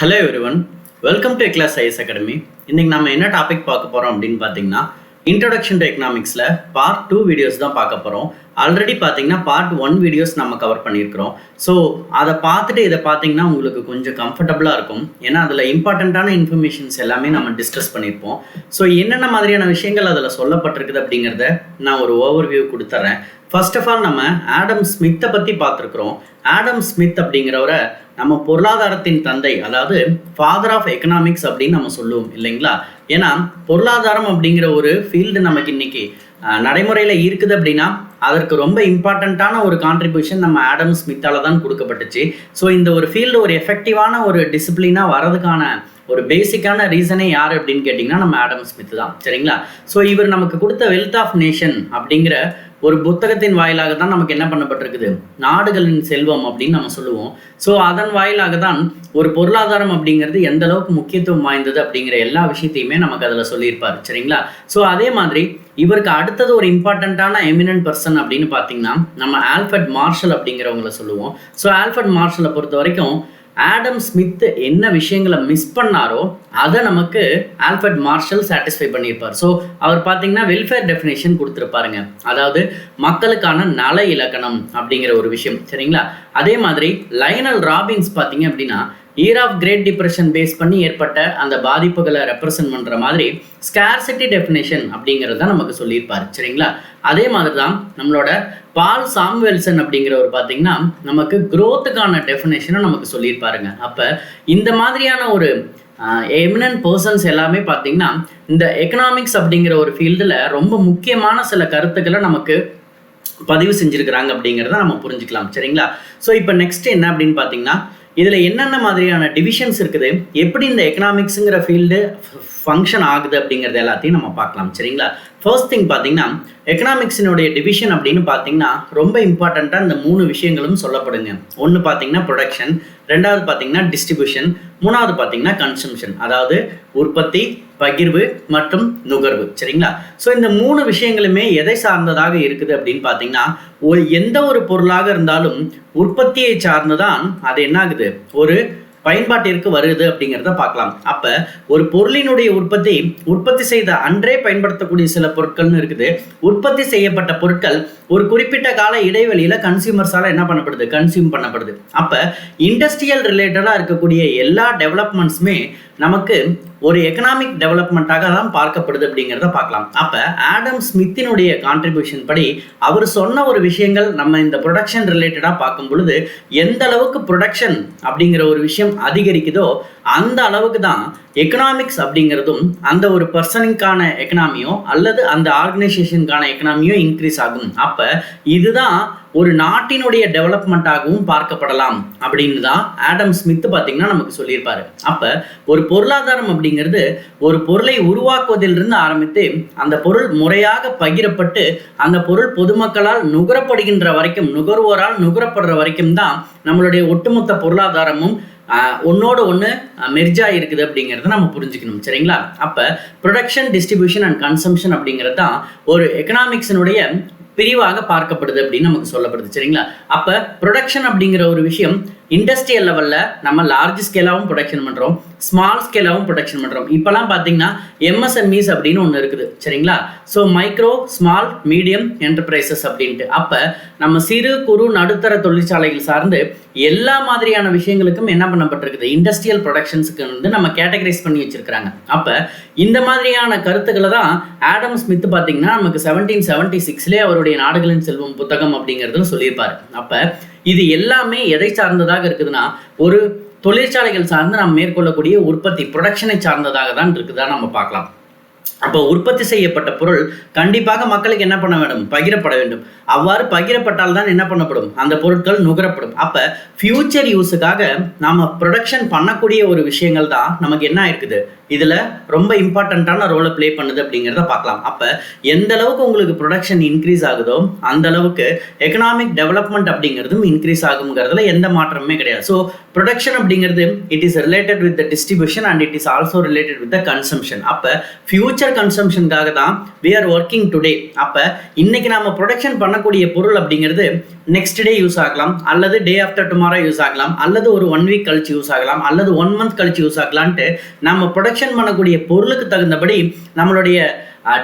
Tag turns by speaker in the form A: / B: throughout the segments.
A: Hello everyone, welcome to Eclass IS academy. இன்னைக்கு நம்ம என்ன டாபிக் பார்க்க போகிறோம் அப்படின்னு பார்த்தீங்கன்னா, இன்ட்ரடக்ஷன் டு எக்கனாமிக்ஸில் பார்ட் 2 வீடியோஸ் தான் பார்க்க போகிறோம். ஆல்ரெடி பார்த்தீங்கன்னா பார்ட் 1 வீடியோஸ் நம்ம கவர் பண்ணியிருக்கிறோம். ஸோ அதை பார்த்துட்டு இதை பார்த்தீங்கன்னா உங்களுக்கு கொஞ்சம் கம்ஃபர்டபுளாக இருக்கும். ஏன்னா அதில் இம்பார்ட்டண்ட்டான இன்ஃபர்மேஷன்ஸ் எல்லாமே நம்ம டிஸ்கஸ் பண்ணியிருப்போம். ஸோ என்னென்ன மாதிரியான விஷயங்கள் அதில் சொல்லப்பட்டிருக்குது அப்படிங்கிறத நான் ஒரு ஓவர்வியூ கொடுத்துட்றேன். ஃபர்ஸ்ட் ஆஃப் ஆல் நம்ம ஆடம் ஸ்மித்தை பற்றி பார்த்துருக்குறோம். ஆடம் ஸ்மித் அப்படிங்கிறவரை நம்ம பொருளாதாரத்தின் தந்தை, அதாவது ஃபாதர் ஆஃப் எக்கனாமிக்ஸ் அப்படின்னு நம்ம சொல்லுவோம் இல்லைங்களா? ஏன்னா பொருளாதாரம் அப்படிங்கிற ஒரு ஃபீல்டு நமக்கு இன்னைக்கு நடைமுறையில் இருக்குது அப்படின்னா அதற்கு ரொம்ப இம்பார்ட்டண்ட்டான ஒரு கான்ட்ரிபியூஷன் நம்ம ஆடம் ஸ்மித்தால் தான் கொடுக்கப்பட்டுச்சு. ஸோ இந்த ஒரு ஃபீல்டு ஒரு எஃபெக்டிவான ஒரு டிசிப்ளினாக வரதுக்கான ஒரு பேசிக்கான ரீசனே யார் அப்படின்னு கேட்டிங்கன்னா நம்ம ஆடம் ஸ்மித் தான். சரிங்களா? ஸோ இவர் நமக்கு கொடுத்த வெல்த் ஆஃப் நேஷன் அப்படிங்கிற ஒரு புத்தகத்தின் வாயிலாக தான் நமக்கு என்ன பண்ணப்பட்டிருக்குது, நாடுகளின் செல்வம் அப்படின்னு நம்ம சொல்லுவோம். ஸோ அதன் வாயிலாக தான் ஒரு பொருளாதாரம் அப்படிங்கிறது எந்த அளவுக்கு முக்கியத்துவம் வாய்ந்தது அப்படிங்கிற எல்லா விஷயத்தையுமே நமக்கு அதில் சொல்லியிருப்பார். சரிங்களா? ஸோ அதே மாதிரி இவருக்கு அடுத்தது ஒரு இம்பார்ட்டண்ட்டான எமினன்ட் பர்சன் அப்படின்னு பார்த்தீங்கன்னா நம்ம ஆல்ஃபர்ட் மார்ஷல் அப்படிங்கிறவங்கள சொல்லுவோம். ஸோ ஆல்ஃபர்ட் மார்ஷலை பொறுத்த வரைக்கும் ஆடம் ஸ்மித் என்ன விஷயங்களை மிஸ் பண்ணாரோ அதை நமக்கு ஆல்ஃபர்ட் மார்ஷல் சாட்டிஸ்ஃபை பண்ணியிருப்பார். ஸோ அவர் பார்த்தீங்கன்னா வெல்ஃபேர் டெஃபினேஷன் கொடுத்துருப்பாருங்க, அதாவது மக்களுக்கான நல இலக்கணம் அப்படிங்கிற ஒரு விஷயம். சரிங்களா? அதே மாதிரி லயனல் ராபின்ஸ் பார்த்தீங்க அப்படின்னா year of Great Depression base பண்ணி ஏற்பட்ட அந்த பாதிப்புகளை ரெப்ரசன்ட் பண்ணுற மாதிரி ஸ்கேர்சிட்டி டெஃபினேஷன் அப்படிங்கிறத நமக்கு சொல்லியிருப்பார். சரிங்களா? அதே மாதிரி தான் நம்மளோட பால் சாம்வெல்சன் அப்படிங்கிறவர் பார்த்தீங்கன்னா நமக்கு growthக்கான டெஃபினேஷனை நமக்கு சொல்லியிருப்பாருங்க. அப்போ இந்த மாதிரியான ஒரு எமினன்ட் பர்சன்ஸ் எல்லாமே பார்த்தீங்கன்னா இந்த எக்கனாமிக்ஸ் அப்படிங்கிற ஒரு ஃபீல்டில் ரொம்ப முக்கியமான சில கருத்துக்களை நமக்கு பதிவு செஞ்சுருக்கிறாங்க அப்படிங்கிறத நம்ம புரிஞ்சுக்கலாம். சரிங்களா? ஸோ இப்போ நெக்ஸ்ட் என்ன அப்படின்னு பார்த்தீங்கன்னா இதில் என்னென்ன மாதிரியான டிவிஷன்ஸ் இருக்குது, எப்படி இந்த எக்கனாமிக்ஸுங்கிற ஃபீல்டு ஃபங்க்ஷன் ஆகுது அப்படிங்கிறது எல்லாத்தையும் நம்ம பார்க்கலாம். சரிங்களா? ஃபர்ஸ்ட் திங் பார்த்தீங்கன்னா எக்கனாமிக்ஸினுடைய டிவிஷன் அப்படின்னு பார்த்தீங்கன்னா ரொம்ப இம்பார்ட்டண்ட்டாக இந்த 3 விஷயங்களும் சொல்லப்படுங்க. ஒன்று பார்த்தீங்கன்னா ப்ரொடக்ஷன், ரெண்டாவது பார்த்தீங்கன்னா டிஸ்ட்ரிபியூஷன், மூணாவது பார்த்தீங்கன்னா கன்சம்ஷன், அதாவது உற்பத்தி, பகிர்வு மற்றும் நுகர்வு. சரிங்களா? ஸோ இந்த 3 விஷயங்களுமே எதை சார்ந்ததாக இருக்குது அப்படின்னு பார்த்தீங்கன்னா எந்த ஒரு பொருளாக இருந்தாலும் உற்பத்தியை சார்ந்துதான் அது என்ன ஆகுது, ஒரு பயன்பாட்டிற்கு வருது அப்படிங்கிறத பார்க்கலாம். அப்போ ஒரு பொருளினுடைய உற்பத்தி செய்த அன்றே பயன்படுத்தக்கூடிய சில பொருட்கள்னு இருக்குது. உற்பத்தி செய்யப்பட்ட பொருட்கள் ஒரு குறிப்பிட்ட கால இடைவெளியில் கன்சியூமர்ஸால் என்ன பண்ணப்படுது, கன்சியூம் பண்ணப்படுது. அப்போ இண்டஸ்ட்ரியல் ரிலேட்டடாக இருக்கக்கூடிய எல்லா டெவலப்மெண்ட்ஸுமே நமக்கு ஒரு எக்கனாமிக் டெவலப்மெண்ட்டாக தான் பார்க்கப்படுது அப்படிங்கிறத பார்க்கலாம். அப்போ ஆடம் ஸ்மித்தினுடைய கான்ட்ரிபியூஷன் படி அவர் சொன்ன ஒரு விஷயங்கள் நம்ம இந்த ப்ரொடக்ஷன் ரிலேட்டடாக பார்க்கும் பொழுது எந்த அளவுக்கு ப்ரொடக்ஷன் அப்படிங்கிற ஒரு விஷயம் அதிகரிக்குதோ அந்த அளவுக்கு தான் எக்கனாமிக்ஸ் அப்படிங்கிறதும் அந்த ஒரு பர்சனுக்கான எக்கனாமியோ அல்லது அந்த ஆர்கனைசேஷனுக்கான எக்கனாமியோ இன்க்ரீஸ் ஆகும். அப்போ இதுதான் ஒரு நாட்டினுடைய டெவலப்மெண்ட்டாகவும் பார்க்கப்படலாம் அப்படின்னு தான் ஆடம் ஸ்மித் பார்த்தீங்கன்னா நமக்கு சொல்லியிருப்பாரு. அப்போ ஒரு பொருளாதாரம் அப்படிங்கிறது ஒரு பொருளை உருவாக்குவதிலிருந்து ஆரம்பித்து அந்த பொருள் முறையாக பகிரப்பட்டு அந்த பொருள் பொதுமக்களால் நுகரப்படுகின்ற வரைக்கும், நுகர்வோரால் நுகரப்படுற வரைக்கும் தான் நம்மளுடைய ஒட்டுமொத்த பொருளாதாரமும் ஒன்னோடு ஒன்று மெர்ஜா இருக்குது அப்படிங்கிறத நம்ம புரிஞ்சுக்கணும். சரிங்களா? அப்போ ப்ரொடக்ஷன், டிஸ்ட்ரிபியூஷன் அண்ட் கன்சம்ஷன் அப்படிங்கிறது தான் ஒரு எக்கனாமிக்ஸினுடைய பிரிவாக பார்க்கப்படுது அப்படின்னு நமக்கு சொல்லப்படுது. சரிங்களா? அப்போ ப்ரொடக்ஷன் அப்படிங்கிற ஒரு விஷயம் இண்டஸ்ட்ரியல் லெவலில் நம்ம லார்ஜ் ஸ்கேலாகவும் ப்ரொடக்ஷன் பண்ணுறோம், ஸ்மால் ஸ்கேலாகவும் ப்ரொடக்ஷன் பண்ணுறோம். இப்போலாம் பார்த்தீங்கன்னா எம்எஸ்எம்இஸ் அப்படின்னு ஒன்று இருக்குது. சரிங்களா? So micro, small, medium enterprises அப்படின்ட்டு. அப்போ நம்ம சிறு குறு நடுத்தர தொழிற்சாலைகள் சார்ந்து எல்லா மாதிரியான விஷயங்களுக்கும் என்ன பண்ணப்பட்டிருக்குது, இண்டஸ்ட்ரியல் ப்ரொடக்ஷன்ஸுக்கு வந்து நம்ம கேட்டகரைஸ் பண்ணி வச்சிருக்கிறாங்க. அப்போ இந்த மாதிரியான கருத்துக்களை தான் ஆடம் ஸ்மித் பார்த்தீங்கன்னா நமக்கு 1776 அவருடைய நாடுகளின் செல்வம் புத்தகம் அப்படிங்கிறதுல சொல்லியிருப்பார். அப்போ இது எல்லாமே எதை சார்ந்ததாக இருக்குதுன்னா ஒரு தொழிற்சாலைகள் சார்ந்து நாம் மேற்கொள்ளக்கூடிய உற்பத்தி, ப்ரொடக்ஷனை சார்ந்ததாக தான் இருக்குதா நம்ம பார்க்கலாம். அப்போ உற்பத்தி செய்யப்பட்ட பொருள் கண்டிப்பாக மக்களுக்கு என்ன பண்ண வேண்டும், பகிரப்பட வேண்டும். அவ்வாறு பகிரப்பட்டால் தான் என்ன பண்ணப்படும், அந்த பொருட்கள் நுகரப்படும். அப்போ ஃபியூச்சர் யூஸுக்காக நாம் ப்ரொடக்ஷன் பண்ணக்கூடிய ஒரு விஷயங்கள் தான் நமக்கு என்ன இருக்குது, இதில் ரொம்ப இம்பார்ட்டண்ட்டான ரோலை ப்ளே பண்ணுது அப்படிங்கிறத பார்க்கலாம். அப்போ எந்த அளவுக்கு உங்களுக்கு ப்ரொடக்ஷன் இன்க்ரீஸ் ஆகுதோ அந்த அளவுக்கு எக்கனாமிக் டெவலப்மெண்ட் அப்படிங்கிறதும் இன்க்ரீஸ் ஆகுங்கிறதுல எந்த மாற்றமே கிடையாது. ஸோ ப்ரொடக்ஷன் அப்படிங்கிறது it is related with the distribution and it is also related with the consumption. அப்போ ஃபியூச்சர் கன்சம்ஷனுக்காக தான் வி ஆர் ஒர்க்கிங் டுடே. அப்போ இன்னைக்கு நாம ப்ரொடக்ஷன் பண்ணக்கூடிய பொருள் அப்படிங்கிறது நெக்ஸ்ட் டே யூஸ் ஆகலாம், அல்லது டே ஆஃப்டர் டுமாரோ யூஸ் ஆகலாம், அல்லது ஒரு 1 வீக் கழிச்சு யூஸ் ஆகலாம், அல்லது 1 மந்த் கழிச்சு யூஸ் ஆகலான்ட்டு நம்ம ப்ரொடக்ஷன் பண்ணக்கூடிய பொருளுக்கு தகுந்தபடி நம்மளுடைய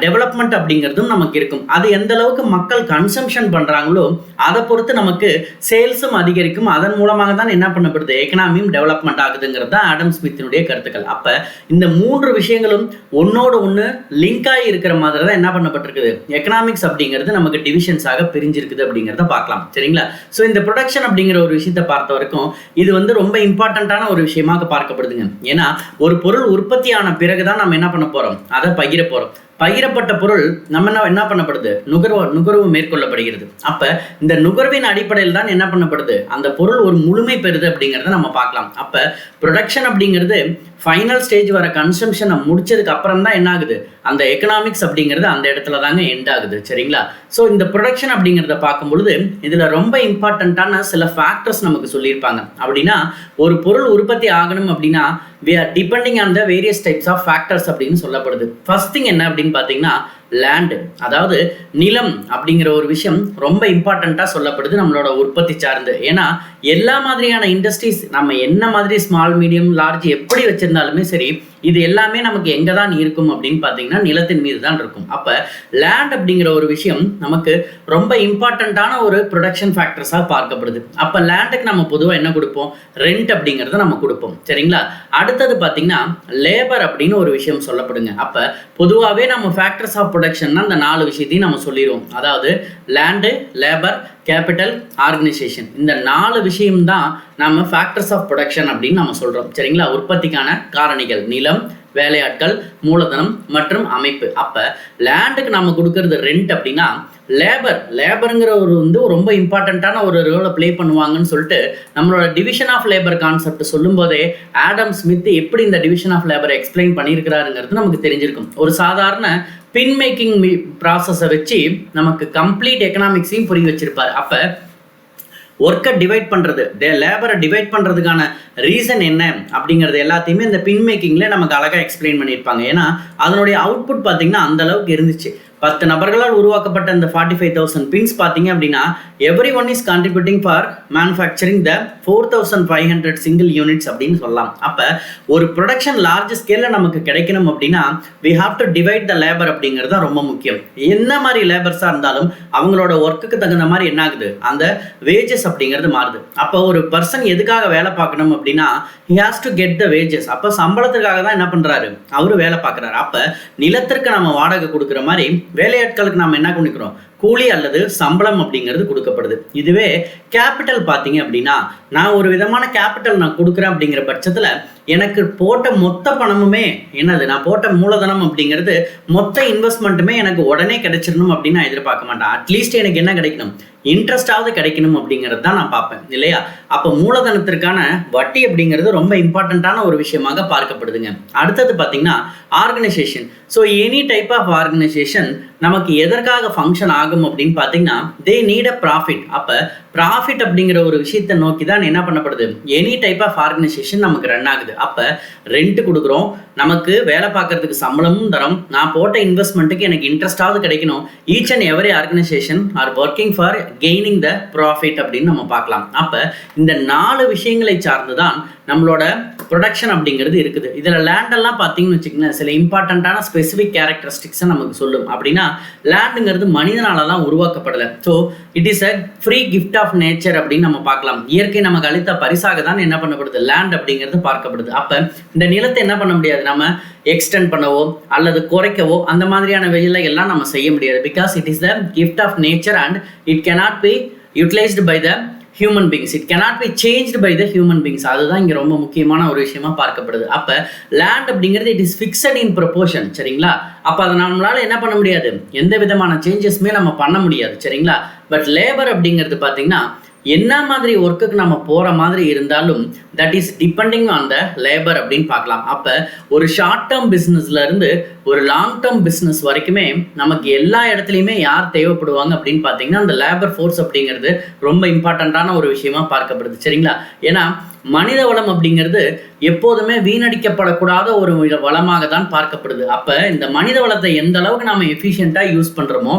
A: டெவலப்மெண்ட் அப்படிங்கிறதும் நமக்கு இருக்கும். அது எந்த அளவுக்கு மக்கள் கன்சம்ஷன் பண்றாங்களோ அதை பொறுத்து நமக்கு சேல்ஸும் அதிகரிக்கும். அதன் மூலமாக தான் என்ன பண்ணப்படுது, எக்கனாமியும் டெவலப்மெண்ட் ஆகுதுங்கிறது தான் ஆடம் ஸ்மித்தினுடைய கருத்துக்கள். அப்ப இந்த 3 விஷயங்களும் ஒன்னோடு ஒன்று லிங்க் ஆகி இருக்கிற மாதிரி தான் என்ன பண்ணப்பட்டிருக்குது, எக்கனாமிக்ஸ் அப்படிங்கிறது நமக்கு டிவிஷன்ஸாக பிரிஞ்சிருக்குது அப்படிங்கிறத பார்க்கலாம். சரிங்களா? ஸோ இந்த ப்ரொடக்ஷன் அப்படிங்கிற ஒரு விஷயத்தை பார்த்த வரைக்கும் இது ரொம்ப இம்பார்ட்டண்ட்டான ஒரு விஷயமாக பார்க்கப்படுதுங்க. ஏன்னா ஒரு பொருள் உற்பத்தி ஆன பிறகுதான் நம்ம என்ன பண்ண போறோம், அதை பகிர போறோம். பகிரப்பட்ட பொருள் நம்ம என்ன பண்ணப்படுது, நுகர்வு மேற்கொள்ளப்படுகிறது. அப்ப இந்த நுகர்வின் அடிப்படையில் தான் என்ன பண்ணப்படுது, அந்த பொருள் ஒரு முழுமை பெறுது அப்படிங்கிறத நம்ம பார்க்கலாம். அப்ப ப்ரொடக்ஷன் அப்படிங்கிறது ஃபைனல் ஸ்டேஜ் வர கன்சம்ஷனை முடிச்சதுக்கு அப்புறம் தான் என்ன ஆகுது, அந்த எக்கனாமிக்ஸ் அப்படிங்கிறது அந்த இடத்துல தாங்க எண்ட் ஆகுது. சரிங்களா? ஸோ இந்த ப்ரொடக்ஷன் அப்படிங்கிறத பார்க்கும் பொழுது இதுல ரொம்ப இம்பார்ட்டண்ட்டான சில ஃபேக்டர்ஸ் நமக்கு சொல்லியிருப்பாங்க. அப்படின்னா ஒரு பொருள் உற்பத்தி ஆகணும் அப்படின்னா we are depending on the various types of factors அப்படின்னு சொல்லப்படுது. ஃபர்ஸ்ட் திங் என்ன அப்படின்னு பார்த்தீங்கன்னா லேண்ட், அதாவது நிலம் அப்படிங்கிற ஒரு விஷயம் ரொம்ப இம்பார்ட்டண்ட்டாக சொல்லப்படுது நம்மளோட உற்பத்தி சார்ந்து. ஏன்னா எல்லா மாதிரியான இண்டஸ்ட்ரீஸ் நம்ம என்ன மாதிரி ஸ்மால் மீடியம் லார்ஜ் எப்படி வச்சிருந்தாலுமே சரி, இது எல்லாமே நமக்கு எங்கே தான் இருக்கும் அப்படின்னு பார்த்தீங்கன்னா நிலத்தின் மீது தான் இருக்கும். அப்போ லேண்ட் அப்படிங்கிற ஒரு விஷயம் நமக்கு ரொம்ப இம்பார்ட்டண்ட்டான ஒரு ப்ரொடக்ஷன் ஃபேக்டர்ஸாக பார்க்கப்படுது. அப்போ லேண்டுக்கு நம்ம பொதுவாக என்ன கொடுப்போம், ரெண்ட் அப்படிங்கிறத நம்ம கொடுப்போம். சரிங்களா? அடுத்தது பார்த்தீங்கன்னா லேபர் அப்படின்னு ஒரு விஷயம் சொல்லப்படுங்க. அப்போ பொதுவாகவே நம்ம ஃபேக்டர்ஸ் ஆஃப் ப்ரொடக்ஷன்னா அந்த 4 விஷயத்தையும் நம்ம சொல்லிடுவோம். அதாவது லேண்டு, லேபர், கேபிட்டல், ஆர்கனைசேஷன். இந்த 4 விஷயம் தான் நம்ம ஃபேக்டர்ஸ் ஆஃப் ப்ரொடக்ஷன் அப்படின்னு நம்ம சொல்றோம். சரிங்களா? உற்பத்திக்கான காரணிகள் நிலம், வேலையாட்கள், மூலதனம் மற்றும் அமைப்பு. அப்ப லேண்டுக்கு நம்ம கொடுக்கறது ரெண்ட் அப்படின்னா லேபருங்கிற ஒரு ரொம்ப இம்பார்ட்டண்ட்டான ஒரு ரோலை பிளே பண்ணுவாங்கன்னு சொல்லிட்டு நம்மளோட டிவிஷன் ஆஃப் லேபர் கான்செப்ட் சொல்லும் போதே ஆடம் ஸ்மித் எப்படி இந்த டிவிஷன் ஆஃப் லேபரை எக்ஸ்பிளைன் பண்ணியிருக்கிறாருங்கிறது நமக்கு தெரிஞ்சிருக்கும். ஒரு சாதாரண பின் மேக்கிங் ப்ராசஸை வச்சு நமக்கு கம்ப்ளீட் எக்கனாமிக்ஸையும் புரிய வச்சிருப்பாரு. அப்ப ஒர்க்கை டிவைட் பண்ணுறது, லேபரை டிவைட் பண்ணுறதுக்கான ரீசன் என்ன அப்படிங்கிறது எல்லாத்தையுமே இந்த பின் மேக்கிங்கில் நமக்கு அழகாக எக்ஸ்பிளைன் பண்ணியிருப்பாங்க. ஏன்னா அதனுடைய அவுட்புட் பார்த்தீங்கன்னா அந்த அளவுக்கு இருந்துச்சு. 10 நபர்களால் உருவாக்கப்பட்ட இந்த 45,000 பின்ஸ் பார்த்தீங்க அப்படின்னா every one is contributing for manufacturing the 4,500 single units அப்படின்னு சொல்லலாம். அப்போ ஒரு ப்ரொடக்ஷன் லார்ஜ் ஸ்கேலில் நமக்கு கிடைக்கணும் அப்படின்னா we have to divide the labour அப்படிங்கிறது தான் ரொம்ப முக்கியம். என்ன மாதிரி லேபர்ஸாக இருந்தாலும் அவங்களோட ஒர்க்குக்கு தகுந்த மாதிரி என்ன ஆகுது, அந்த வேஜஸ் அப்படிங்கிறது மாறுது. அப்போ ஒரு பர்சன் எதுக்காக வேலை பார்க்கணும் அப்படின்னா he has to get the wages. அப்போ சம்பளத்துக்காக தான் என்ன பண்ணுறாரு, அவர் வேலை பார்க்குறாரு. அப்போ நிலத்திற்கு நம்ம வாடகை கொடுக்குற மாதிரி வேலையாட்களுக்கு நாம என்ன பண்ணிக்கிறோம், கூலி அல்லது சம்பளம் அப்படிங்கிறது கொடுக்கப்படுது. இதுவே கேபிட்டல் பார்த்தீங்க அப்படின்னா நான் ஒரு விதமான கேபிட்டல் நான் கொடுக்குறேன் அப்படிங்கிற பட்சத்தில் எனக்கு போட்ட மொத்த பணமுமே என்னது, நான் போட்ட மூலதனம் அப்படிங்கிறது மொத்த இன்வெஸ்ட்மெண்ட்டுமே எனக்கு உடனே கிடைச்சிடணும் அப்படின்னு நான் எதிர்பார்க்க மாட்டேன். அட்லீஸ்ட் எனக்கு என்ன கிடைக்கணும், இன்ட்ரெஸ்டாவது கிடைக்கணும் அப்படிங்கிறது தான் நான் பார்ப்பேன் இல்லையா? அப்போ மூலதனத்திற்கான வட்டி அப்படிங்கிறது ரொம்ப இம்பார்ட்டண்ட்டான ஒரு விஷயமாக பார்க்கப்படுதுங்க. அடுத்தது பார்த்தீங்கன்னா organisation. So any type of organisation நமக்கு எதற்காக ஃபங்க்ஷன் ஆகும் அப்படின்னு பார்த்தீங்கன்னா தே நீட் அ ப்ராஃபிட். அப்போ ப்ராஃபிட் அப்படிங்கிற ஒரு விஷயத்தை நோக்கி தான் என்ன பண்ணப்படுது, எனி டைப் ஆஃப் ஆர்கனைசேஷன் நமக்கு ரன் ஆகுது. அப்போ ரெண்ட் கொடுக்குறோம், நமக்கு வேலை பார்க்கறதுக்கு சம்பளமும் தரோம், நான் போட்ட இன்வெஸ்ட்மெண்ட்டுக்கு எனக்கு இன்ட்ரெஸ்டாவது கிடைக்கணும். Each and every organisation are working for gaining the profit அப்படின்னு நம்ம பார்க்கலாம். அப்போ இந்த 4 விஷயங்களை சார்ந்து தான் நம்மளோட ப்ரொடக்ஷன் அப்படிங்கிறது இருக்குது. இதில் லேண்டெல்லாம் பார்த்தீங்கன்னு வச்சுக்கோங்களேன் சில இம்பார்ட்டண்ட்டான ஸ்பெசிஃபிக் கேரக்டரிஸ்டிக்ஸை நமக்கு சொல்லும். அப்படின்னா லேண்டுங்கிறது மனிதனாலலாம் உருவாக்கப்படலை. So it is a free gift of nature அப்படின்னு நம்ம பார்க்கலாம். இயற்கை நமக்கு அளித்த பரிசாக தான் என்ன பண்ணப்படுது, லேண்ட் அப்படிங்கிறது பார்க்கப்படுது. அப்போ இந்த நிலத்தை என்ன பண்ண முடியாது, நம்ம எக்ஸ்டெண்ட் பண்ணவோ அல்லது குறைக்கவோ அந்த மாதிரியான வேலையெல்லாம் நம்ம செய்ய முடியாது. Because it is the gift of nature and it cannot be utilised by the human beings, it cannot be changed by the human beings. அதுதான் இங்கே ரொம்ப முக்கியமான ஒரு விஷயமா பார்க்கப்படுது. அப்போ லேண்ட் அப்படிங்கிறது it is fixed in proportion. சரிங்களா? அப்போ அதை நம்மளால என்ன பண்ண முடியாது, எந்த விதமான சேஞ்சஸுமே நம்ம பண்ண முடியாது. சரிங்களா? பட் லேபர் அப்படிங்கிறது பார்த்தீங்கன்னா என்ன மாதிரி ஒர்க்குக்கு நம்ம போகிற மாதிரி இருந்தாலும் that is depending on the labour அப்படின்னு பார்க்கலாம். அப்போ ஒரு ஷார்ட் டேர்ம் பிஸ்னஸ்லேருந்து ஒரு லாங் டேர்ம் பிஸ்னஸ் வரைக்குமே நமக்கு எல்லா இடத்துலையுமே யார் தேவைப்படுவாங்க அப்படின்னு பார்த்தீங்கன்னா அந்த லேபர் ஃபோர்ஸ் அப்படிங்கிறது ரொம்ப இம்பார்ட்டண்ட்டான ஒரு விஷயமா பார்க்கப்படுது. சரிங்களா? ஏன்னா மனித வளம் அப்படிங்கிறது எப்போதுமே வீணடிக்கப்படக்கூடாத ஒரு வளமாக தான் பார்க்கப்படுது. அப்போ இந்த மனித வளத்தை எந்த அளவுக்கு நம்ம எஃபிஷியண்ட்டாக யூஸ் பண்ணுறோமோ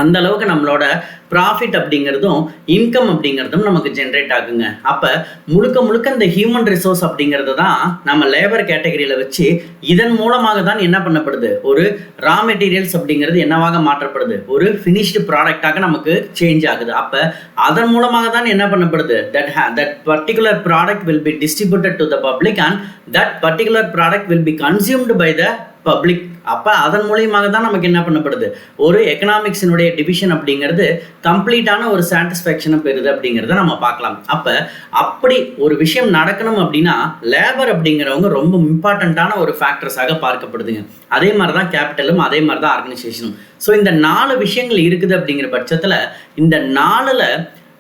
A: அந்த அளவுக்கு நம்மளோட ப்ராஃபிட் அப்படிங்கிறதும் இன்கம் அப்படிங்கிறதும் நமக்கு ஜென்ரேட் ஆகுங்க. அப்போ முழுக்க இந்த ஹியூமன் ரிசோர்ஸ் அப்படிங்கிறது தான் நம்ம லேபர் கேட்டகரியில் வச்சு இதன் மூலமாக தான் என்ன பண்ணப்படுது, ஒரு ரா மெட்டீரியல்ஸ் அப்படிங்கிறது என்னவாக மாற்றப்படுது, ஒரு ஃபினிஷ்டு ப்ராடக்டாக நமக்கு சேஞ்ச் ஆகுது. அப்போ அதன் மூலமாக தான் என்ன பண்ணப்படுது, that particular product will be distributed to the public and that particular product will be consumed by the public. அப்போ அதன் மூலியமாக தான் நமக்கு என்ன பண்ணப்படுது, ஒரு எக்கனாமிக்ஸினுடைய டிவிஷன் அப்படிங்கிறது கம்ப்ளீட்டான ஒரு சாட்டிஸ்ஃபேக்ஷனை பெறுது அப்படிங்கிறத நம்ம பார்க்கலாம். அப்போ அப்படி ஒரு விஷயம் நடக்கணும் அப்படின்னா லேபர் அப்படிங்கிறவங்க ரொம்ப இம்பார்ட்டண்ட்டான ஒரு ஃபேக்டர்ஸாக பார்க்கப்படுதுங்க. அதே மாதிரி தான் கேபிட்டலும், அதே மாதிரி தான் ஆர்கனைசேஷனும். ஸோ இந்த 4 விஷயங்கள் இருக்குது அப்படிங்கிற பட்சத்தில் இந்த 4ல்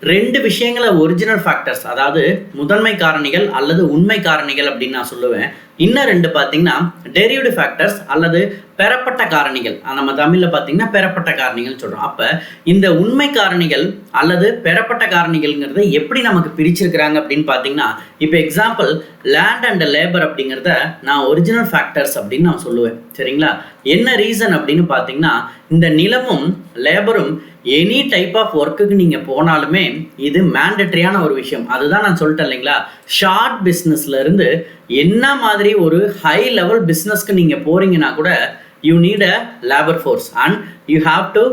A: 2 விஷயங்களை ஒரிஜினல் ஃபேக்டர்ஸ், அதாவது முதன்மை காரணிகள் அல்லது உண்மை காரணிகள் அப்படின்னு நான் சொல்லுவேன். இன்னும் 2 பார்த்தீங்கன்னா டெரிவ்டு ஃபேக்டர்ஸ் அல்லது பெறப்பட்ட காரணிகள். நம்ம தமிழில் பார்த்தீங்கன்னா பெறப்பட்ட காரணிகள் சொல்கிறோம். அப்போ இந்த உண்மை காரணிகள் அல்லது பெறப்பட்ட காரணிகள்ங்கிறத எப்படி நமக்கு பிரிச்சிருக்கிறாங்க அப்படின்னு பார்த்தீங்கன்னா, இப்போ எக்ஸாம்பிள் லேண்ட் அண்ட் லேபர் அப்படிங்கிறத நான் ஒரிஜினல் ஃபேக்டர்ஸ் அப்படின்னு நான் சொல்லுவேன். சரிங்களா? என்ன ரீசன் அப்படின்னு பார்த்தீங்கன்னா, இந்த நிலமும் லேபரும் எனி டைப் ஆஃப் ஒர்க்குக்கு நீங்கள் போனாலுமே இது மேண்டட்ரியான ஒரு விஷயம். அதுதான் நான் சொல்லிட்டேன் இல்லைங்களா, ஷார்ட் பிஸ்னஸ்லேருந்து என்ன மாதிரி ஒரு ஹை லெவல் பிஸ்னஸ்க்கு நீங்கள் போகிறீங்கன்னா கூட you need a labour force and you have to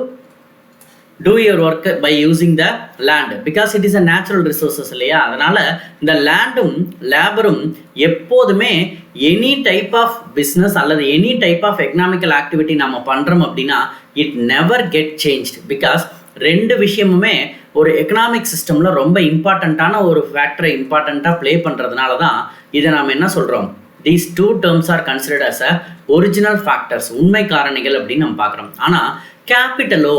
A: do your work by using the land because it is a natural resources இல்லையா? அதனால இந்த லேண்டும் லேபரும் எப்போதுமே எனி டைப் ஆஃப் பிஸ்னஸ் அல்லது any type of economical activity நம்ம பண்ணுறோம் அப்படின்னா இட் நெவர் கெட் சேஞ்ச்ட். பிகாஸ் 2 விஷயமுமே ஒரு எக்கனாமிக் சிஸ்டமில் ரொம்ப இம்பார்ட்டண்ட்டான ஒரு ஃபேக்டரை இம்பார்ட்டண்ட்டாக ப்ளே பண்ணுறதுனால தான் இதை நாம் என்ன சொல்கிறோம், these 2 terms are considered as a original factors, உண்மை காரணிகள் அப்படின்னு நம்ம பார்க்குறோம். ஆனால் கேபிட்டலோ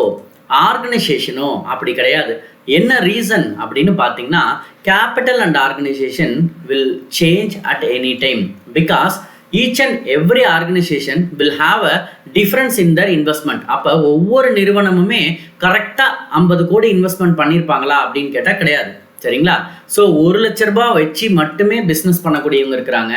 A: ஆர்கனைசேஷனோ அப்படி கிடையாது. என்ன ரீசன் அப்படின்னு பார்த்தீங்கன்னா, capital and organisation will change at any time because each and every organisation will have a difference in their investment. அப்போ ஒவ்வொரு நிறுவனமுமே கரெக்டாக 50 கோடி இன்வெஸ்ட்மெண்ட் பண்ணியிருப்பாங்களா அப்படின்னு கேட்டால் கிடையாது. சரிங்களா? ஸோ 1 லட்ச ரூபாய் வச்சு மட்டுமே பிஸ்னஸ் பண்ணக்கூடியவங்க இருக்கிறாங்க,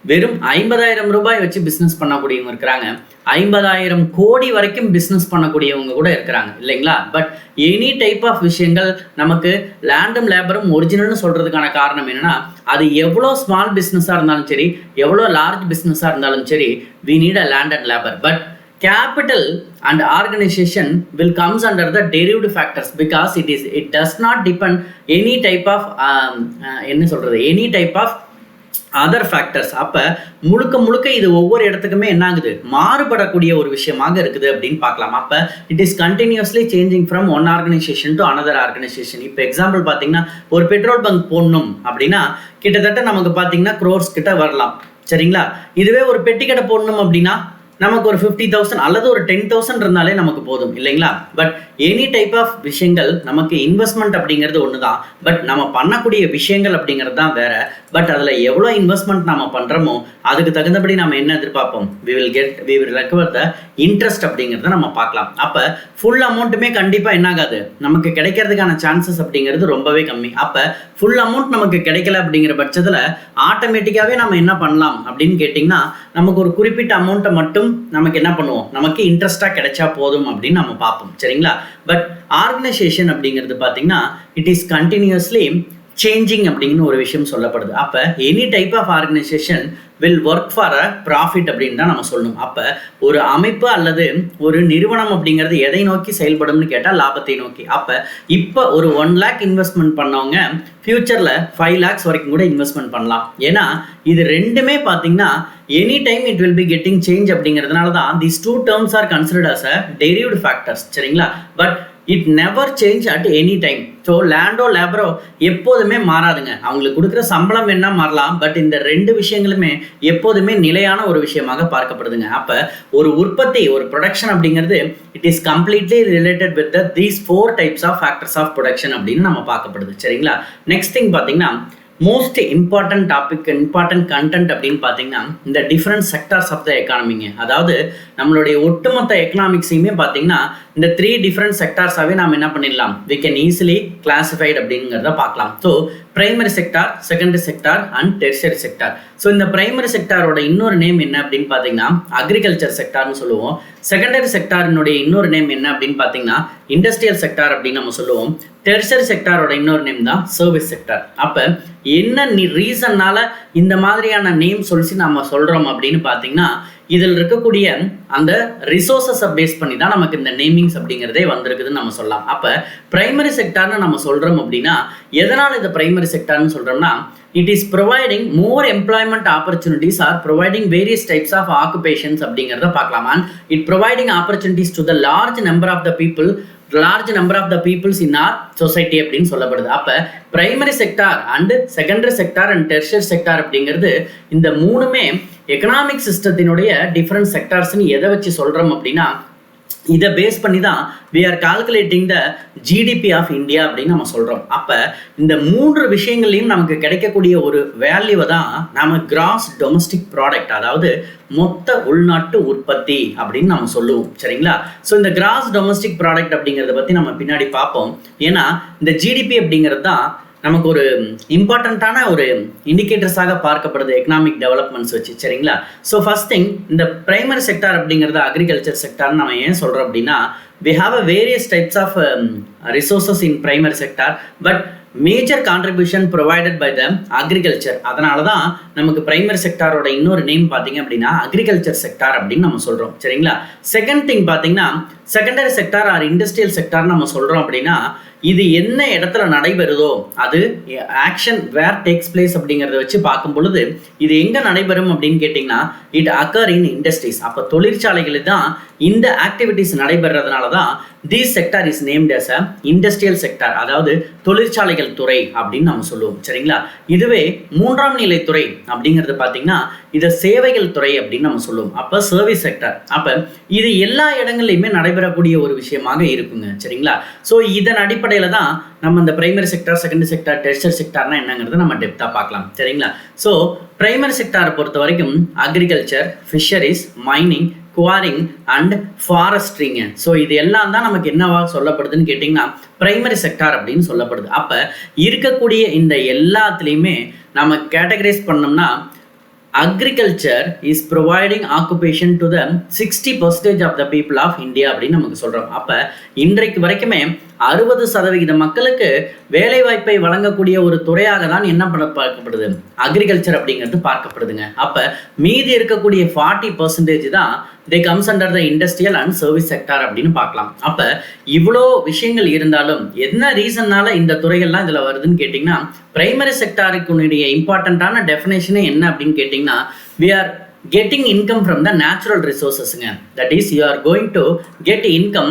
A: வெறும் 50,000 ரூபாய் வச்சு பிஸ்னஸ் பண்ணக்கூடியவங்க இருக்கிறாங்க, 50,000 கோடி வரைக்கும் பிஸ்னஸ் பண்ணக்கூடியவங்க கூட இருக்கிறாங்க இல்லைங்களா? பட் எனி டைப் ஆஃப் விஷயங்கள் நமக்கு லேண்டும் லேபரும் ஒரிஜினல்னு சொல்கிறதுக்கான காரணம் என்னென்னா, அது எவ்வளோ ஸ்மால் பிஸ்னஸாக இருந்தாலும் சரி, எவ்வளோ லார்ஜ் பிஸ்னஸாக இருந்தாலும் சரி, we need a land and labor. But capital and organization will comes under the derived factors because it does not depend any type of any type of other factors. அப்போ முழுக்க இது ஒவ்வொரு இடத்துக்குமே என்ன ஆகுது, மாறுபடக்கூடிய ஒரு விஷயமாக இருக்குது அப்படின்னு பார்க்கலாம். அப்போ it is continuously changing from one organisation to another organisation. இப்போ எக்ஸாம்பிள் பார்த்தீங்கன்னா, ஒரு பெட்ரோல் பங்க் போடணும் அப்படின்னா கிட்டத்தட்ட நமக்கு பார்த்தீங்கன்னா க்ரோர்ஸ் கிட்ட வரலாம். சரிங்களா? இதுவே ஒரு பெட்டி கடை போடணும் அப்படின்னா நமக்கு ஒரு 50,000 அல்லது ஒரு 10,000 இருந்தாலே நமக்கு போதும் இல்லைங்களா? பட் எனி டைப் ஆஃப் விஷயங்கள் நமக்கு இன்வெஸ்ட்மெண்ட் அப்படிங்கிறது ஒன்று தான், பட் நம்ம பண்ணக்கூடிய விஷயங்கள் அப்படிங்கிறது தான் வேற. பட் அதில் எவ்வளோ இன்வெஸ்ட்மெண்ட் நம்ம பண்ணுறோமோ அதுக்கு தகுந்தபடி நம்ம என்ன எதிர்பார்ப்போம், we will recover the interest அப்படிங்கிறத நம்ம பார்க்கலாம். அப்போ ஃபுல் அமௌண்ட்டுமே கண்டிப்பாக என்ன ஆகாது, நமக்கு கிடைக்கிறதுக்கான சான்சஸ் அப்படிங்கிறது ரொம்பவே கம்மி. அப்போ ஃபுல் அமௌண்ட் நமக்கு கிடைக்கல அப்படிங்கிற பட்சத்தில் ஆட்டோமேட்டிக்காகவே நம்ம என்ன பண்ணலாம் அப்படின்னு கேட்டிங்கன்னா, நமக்கு ஒரு குறிப்பிட்ட அமௌண்ட்டை மட்டும் நமக்கு என்ன பண்ணுவோம், நமக்கு இன்ட்ரெஸ்டாக கிடைச்சா போதும் அப்படின்னு நம்ம பார்ப்போம். சரிங்களா? பட் ஆர்கனைசேஷன் அப்படிங்கிறது பார்த்தீங்கன்னா இட் இஸ் கண்டினியூஸ்லி சேஞ்சிங் அப்படிங்கிற ஒரு விஷயம் சொல்லப்படுது. அப்போ any type of organisation will work for a profit அப்படின்னு தான் நம்ம சொல்லணும். அப்போ ஒரு அமைப்பு அல்லது ஒரு நிறுவனம் அப்படிங்கிறது எதை நோக்கி செயல்படும்னு கேட்டால் லாபத்தை நோக்கி. அப்போ இப்போ ஒரு 1 lakh இன்வெஸ்ட்மெண்ட் பண்ணவங்க ஃபியூச்சரில் 5 lakhs வரைக்கும் கூட இன்வெஸ்ட்மெண்ட் பண்ணலாம். ஏன்னா இது ரெண்டுமே பார்த்தீங்கன்னா any time it will be getting change அப்படிங்கிறதுனால தான் these 2 terms are considered as a derived factors. சரிங்களா? But it never change at any time. So லேண்டோ லேபரோ எப்போதுமே மாறாதுங்க. அவங்களுக்கு கொடுக்குற சம்பளம் என்ன மாறலாம், பட் இந்த ரெண்டு விஷயங்களுமே எப்போதுமே நிலையான ஒரு விஷயமாக பார்க்கப்படுதுங்க. அப்போ ஒரு உற்பத்தி, ஒரு ப்ரொடக்ஷன் அப்படிங்கிறது it is completely related with these 4 types of factors of production அப்படின்னு நம்ம பார்க்கப்படுது. சரிங்களா? நெக்ஸ்ட் திங் பார்த்தீங்கன்னா most important topic, important content அப்படின்னு பார்த்தீங்கன்னா இந்த டிஃப்ரெண்ட் செக்டார்ஸ் ஆஃப் த எக்கானமிங்க. அதாவது நம்மளுடைய ஒட்டுமொத்த எக்கனாமிக்ஸையுமே பார்த்தீங்கன்னா இந்த 3 டிஃப்ரெண்ட் செக்டார்ஸாகவே நாம் என்ன பண்ணிடலாம், வி கேன் ஈஸிலி கிளாசிஃபைட் அப்படிங்கிறத பார்க்கலாம். So primary sector, secondary sector and tertiary sector. So இந்த பிரைமரி செக்டாரோட இன்னொரு நேம் என்ன அப்படின்னு பார்த்தீங்கன்னா அக்ரிகல்ச்சர் செக்டார்னு சொல்லுவோம். செகண்டரி செக்டாரினுடைய இன்னொரு நேம் என்ன அப்படின்னு பார்த்தீங்கன்னா இண்டஸ்ட்ரியல் செக்டார் அப்படின்னு நம்ம சொல்லுவோம். டெர்ஷியரி செக்டாரோட இன்னொரு நேம் தான் சர்வீஸ் செக்டார். அப்போ என்ன ரீசன்னால இந்த மாதிரியான நேம் சொல்லி நம்ம சொல்கிறோம் அப்படின்னு பார்த்தீங்கன்னா இதில் இருக்கக்கூடிய அந்த ரிசோர்ஸஸை பேஸ் பண்ணி தான் நமக்கு இந்த நேமிங்ஸ் அப்படிங்கிறதே வந்திருக்குதுன்னு நம்ம சொல்லலாம். அப்போ பிரைமரி செக்டார்னு நம்ம சொல்கிறோம் அப்படின்னா எதனால் இந்த பிரைமரி செக்டார்னு சொல்கிறோம்னா it is providing more employment opportunities or providing various types of occupations அப்படிங்கிறத பார்க்கலாம். and it providing opportunities to the large number of the peoples in our society அப்படின்னு சொல்லப்படுது. அப்போ primary sector and secondary sector and tertiary sector அப்படிங்கிறது இந்த மூணுமே economic சிஸ்டத்தினுடைய different செக்டார்ஸ்ன்னு எதை வச்சு சொல்கிறோம் அப்படின்னா இதை பேஸ் பண்ணி தான் we are calculating the GDP of India அப்படின்னு நம்ம சொல்கிறோம். அப்போ இந்த 3 விஷயங்கள்லையும் நமக்கு கிடைக்கக்கூடிய ஒரு வேல்யூவை தான் நம்ம கிராஸ் டொமஸ்டிக் ப்ராடக்ட், அதாவது மொத்த உள்நாட்டு உற்பத்தி அப்படின்னு நம்ம சொல்லுவோம். சரிங்களா? ஸோ இந்த கிராஸ் டொமஸ்டிக் ப்ராடக்ட் அப்படிங்கிறத பற்றி நம்ம பின்னாடி பார்ப்போம். ஏன்னா இந்த ஜிடிபி அப்படிங்கிறது தான் நமக்கு ஒரு இம்பார்ட்டண்ட்டான ஒரு இண்டிகேட்டர்ஸாக பார்க்கப்படுது எக்கனாமிக் டெவலப்மெண்ட்ஸ் வச்சு. சரிங்களா? ஸோ ஃபர்ஸ்ட் திங், இந்த பிரைமரி செக்டார் அப்படிங்கிறது அக்ரிகல்ச்சர் செக்டார்னு நம்ம ஏன் சொல்கிறோம் அப்படின்னா we have a various types of resources in primary sector but major contribution provided by the agriculture. அதனால தான் நமக்கு பிரைமரி செக்டாரோட இன்னொரு நேம் பார்த்தீங்க அப்படின்னா அக்ரிகல்ச்சர் செக்டார் அப்படின்னு நம்ம சொல்கிறோம். சரிங்களா? செகண்ட் திங் பார்த்தீங்கன்னா secondary sector R industrial sector நம்ம சொல்கிறோம் அப்படின்னா இது என்ன இடத்துல நடைபெறுதோ அது ஆக்ஷன் வேர் டேக்ஸ் பிளேஸ் அப்படிங்கிறத வச்சு பார்க்கும் பொழுது இது எங்கே நடைபெறும் அப்படின்னு கேட்டிங்கன்னா இட் அக்கர் இன் இண்டஸ்ட்ரீஸ். அப்போ தொழிற்சாலைகளில் தான் இந்த ஆக்டிவிட்டிஸ் நடைபெறதுனால தான் this sector is named as a industrial sector, அதாவது தொழிற்சாலைகள் துறை அப்படின்னு நம்ம சொல்லுவோம். சரிங்களா? இதுவே 3ஆம் நிலை துறை அப்படிங்கிறது பார்த்தீங்கன்னா இதை சேவைகள் துறை அப்படின்னு நம்ம சொல்லுவோம். அப்போ சர்வீஸ் செக்டார். அப்போ இது எல்லா இடங்கள்லையுமே நடைபெறக்கூடிய ஒரு விஷயமாக இருக்குங்க. சரிங்களா? ஸோ இதன் அடிப்படையில் தான் நம்ம இந்த primary sector, secondary sector, tertiary செக்டார்னா என்னங்கிறத நம்ம டெப்த்தாக பார்க்கலாம். சரிங்களா? ஸோ பிரைமரி செக்டாரை பொறுத்த வரைக்கும் agriculture, fisheries, mining, quarrying and ஃபாரஸ்ட்ரிங்க. ஸோ இது எல்லாம் தான் நமக்கு என்னவா சொல்லப்படுதுன்னு கேட்டிங்கன்னா பிரைமரி செக்டார் அப்படின்னு சொல்லப்படுது. அப்போ இருக்கக்கூடிய இந்த எல்லாத்துலேயுமே நம்ம கேட்டகரைஸ் பண்ணோம்னா agriculture is providing occupation to the 60% of the people of India அப்படின்னு நமக்கு சொல்கிறோம். அப்போ இன்றைக்கு வரைக்குமே 60% மக்களுக்கு வேலைவாய்ப்பை வழங்கக்கூடிய ஒரு துறையாக தான் என்ன பண்ண பார்க்கப்படுது, அக்ரிகல்ச்சர் அப்படிங்கிறது பார்க்கப்படுதுங்க. அப்போ மீதி இருக்கக்கூடிய 40% தான் they comes under the industrial and service sector அப்படின்னு பார்க்கலாம். அப்போ இவ்வளோ விஷயங்கள் இருந்தாலும் என்ன ரீசன்னால இந்த துறைகள்லாம் இதில் வருதுன்னு கேட்டிங்கன்னா பிரைமரி செக்டாருக்குடைய இம்பார்ட்டண்ட்டான டெஃபினேஷனே என்ன அப்படின்னு கேட்டிங்கன்னா we are getting income from the natural resourcesங்க. that is you are going to get income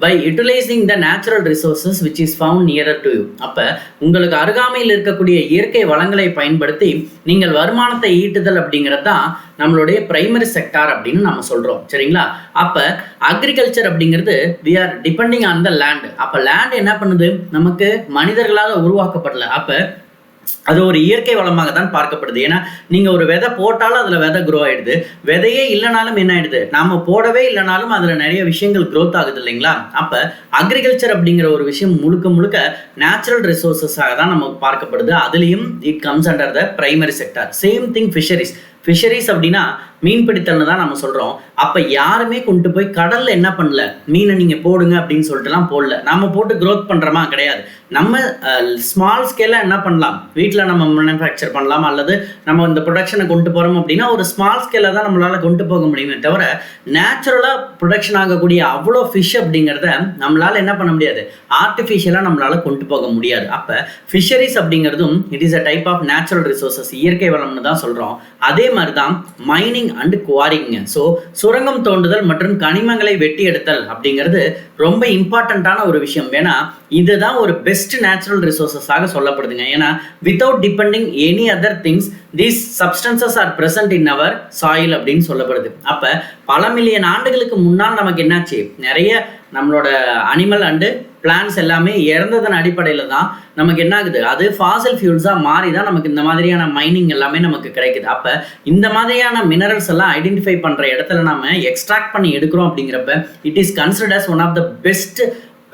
A: by utilizing the natural resources which is found nearer to you. அப்போ உங்களுக்கு அருகாமையில் இருக்கக்கூடிய இயற்கை வளங்களை பயன்படுத்தி நீங்கள் வருமானத்தை ஈட்டுதல் அப்படிங்கிறது தான் நம்மளுடைய பிரைமரி செக்டார் அப்படின்னு நம்ம சொல்கிறோம். சரிங்களா? அப்போ அக்ரிகல்ச்சர் அப்படிங்கிறது we are depending on the land. அப்போ லேண்ட் என்ன பண்ணுது, நமக்கு மனிதர்களால் உருவாக்கப்படல. அப்போ அது ஒரு இயற்கை வளமாக தான் பார்க்கப்படுது. ஏன்னா நீங்கள் ஒரு விதை போட்டாலும் அதில் விதை க்ரோ ஆகிடுது, விதையே இல்லைனாலும் என்ன ஆகிடுது, நாம் போடவே இல்லைனாலும் அதில் நிறைய விஷயங்கள் க்ரோத் ஆகுது இல்லைங்களா? அப்போ அக்ரிகல்ச்சர் அப்படிங்கிற ஒரு விஷயம் முழுக்க முழுக்க நேச்சுரல் ரிசோர்ஸஸாக தான் நமக்கு பார்க்கப்படுது. அதுலேயும் it comes under the primary sector. Same thing fisheries. Fisheries அப்படின்னா மீன்பிடித்தல்னு தான் நம்ம சொல்கிறோம். அப்போ யாருமே கொண்டு போய் கடலில் என்ன பண்ணல, மீனை நீங்கள் போடுங்க அப்படின்னு சொல்லிட்டுலாம் போடல. நம்ம போட்டு க்ரோத் பண்ணுறோமா? கிடையாது. நம்ம ஸ்மால் ஸ்கேலாக என்ன பண்ணலாம், வீட்டில் நம்ம மேனுஃபேக்சர் பண்ணலாம், அல்லது நம்ம இந்த ப்ரொடக்ஷனை கொண்டு போகிறோம் அப்படின்னா ஒரு ஸ்மால் ஸ்கேலில் தான் நம்மளால் கொண்டு போக முடியுமே தவிர நேச்சுரலாக ப்ரொடக்ஷன் ஆகக்கூடிய அவ்வளோ ஃபிஷ் அப்படிங்கிறத நம்மளால் என்ன பண்ண முடியாது, ஆர்டிஃபிஷியலாக நம்மளால் கொண்டு போக முடியாது. அப்போ ஃபிஷரிஸ் அப்படிங்கிறதும் it is a type of natural resources, இயற்கை வளம்னு தான் சொல்கிறோம். அதே மாதிரி தான் mining mining and quarrying. So சுரங்கம் தோண்டுதல் மற்றும் கனிமங்களை வெட்டி எடுத்தல் அப்படிங்கிறது ரொம்ப இம்பார்ட்டண்ட்டான ஒரு விஷயம். ஏன்னா இதுதான் ஒரு பெஸ்ட் நேச்சுரல் ரிசோர்ஸஸாக சொல்லப்படுதுங்க. ஏன்னா without depending any other things these substances are present in our soil அப்படின்னு சொல்லப்படுது. அப்போ பல மில்லியன் ஆண்டுகளுக்கு முன்னால் நமக்கு என்னாச்சு, நிறைய நம்மளோட அனிமல் அண்டு பிளான்ஸ் எல்லாமே இறந்ததன் அடிப்படையில் தான் நமக்கு என்ன ஆகுது, அது ஃபாசில் ஃபியூல்ஸாக மாறி தான் நமக்கு இந்த மாதிரியான மைனிங் எல்லாமே நமக்கு கிடைக்குது. அப்போ இந்த மாதிரியான மினரல்ஸ் எல்லாம் ஐடென்டிஃபை பண்ணுற இடத்துல நம்ம எக்ஸ்ட்ராக்ட் பண்ணி எடுக்கிறோம் அப்படிங்கிறப்ப it is considered as one of the best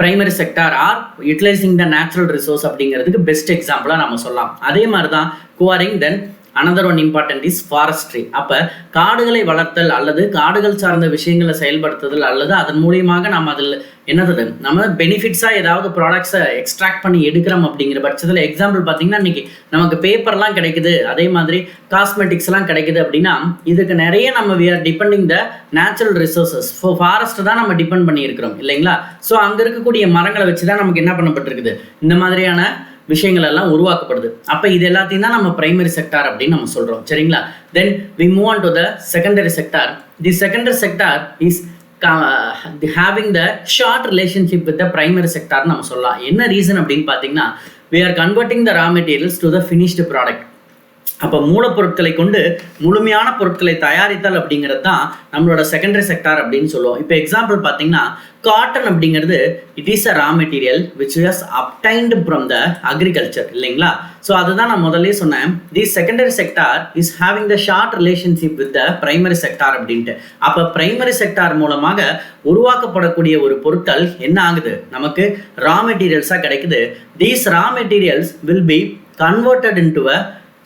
A: primary sector are utilising the natural resource அப்படிங்கிறதுக்கு பெஸ்ட் எக்ஸாம்பிளாக நம்ம சொல்லலாம். அதே மாதிரி தான் quarrying. Then another one important is forestry. அப்போ காடுகளை வளர்த்தல் அல்லது காடுகள் சார்ந்த விஷயங்களை செயல்படுத்துதல் அல்லது அதன் மூலியமாக நம்ம அதில் என்னது நம்ம பெனிஃபிட்ஸாக ஏதாவது ப்ராடக்ட்ஸை எக்ஸ்ட்ராக்ட் பண்ணி எடுக்கிறோம் அப்படிங்கிற பட்சத்தில் எக்ஸாம்பிள் பார்த்தீங்கன்னா இன்றைக்கி நமக்கு பேப்பர்லாம் கிடைக்குது, அதே மாதிரி காஸ்மெட்டிக்ஸ்லாம் கிடைக்குது அப்படின்னா இதுக்கு நிறைய நம்ம we are depending the natural resources. So forest தான் நம்ம டிபெண்ட் பண்ணி இருக்கிறோம் இல்லைங்களா. ஸோ அங்கே இருக்கக்கூடிய மரங்களை வச்சு தான் நமக்கு என்ன பண்ணப்பட்டிருக்குது, இந்த மாதிரியான விஷயங்கள் எல்லாம் உருவாக்கப்படுது. அப்போ இது எல்லாத்தையும் தான் நம்ம பிரைமரி செக்டார் அப்படின்னு நம்ம சொல்கிறோம். சரிங்களா. Then we move on to the secondary sector. The secondary sector is having the short relationship with the primary sector நம்ம சொல்லலாம். என்ன ரீசன் அப்படின்னு பார்த்தீங்கன்னா we are converting the raw materials to the finished product. அப்போ மூலப்பொருட்களை கொண்டு முழுமையான பொருட்களை தயாரித்தல் அப்படிங்கிறது தான் நம்மளோட செகண்டரி செக்டார் அப்படின்னு சொல்லுவோம். இப்போ எக்ஸாம்பிள் பார்த்தீங்கன்னா காட்டன் அப்படிங்கிறது it is a raw material which is obtained from the agriculture இல்லைங்களா. ஸோ அதுதான் நான் முதல்ல சொன்னேன், the secondary sector is having the short relationship with the primary sector அப்படின்ட்டு. அப்போ பிரைமரி செக்டார் மூலமாக உருவாக்கப்படக்கூடிய ஒரு பொருட்கள் என்ன ஆகுது, நமக்கு ரா மெட்டீரியல்ஸாக கிடைக்குது. These raw materials will be converted into a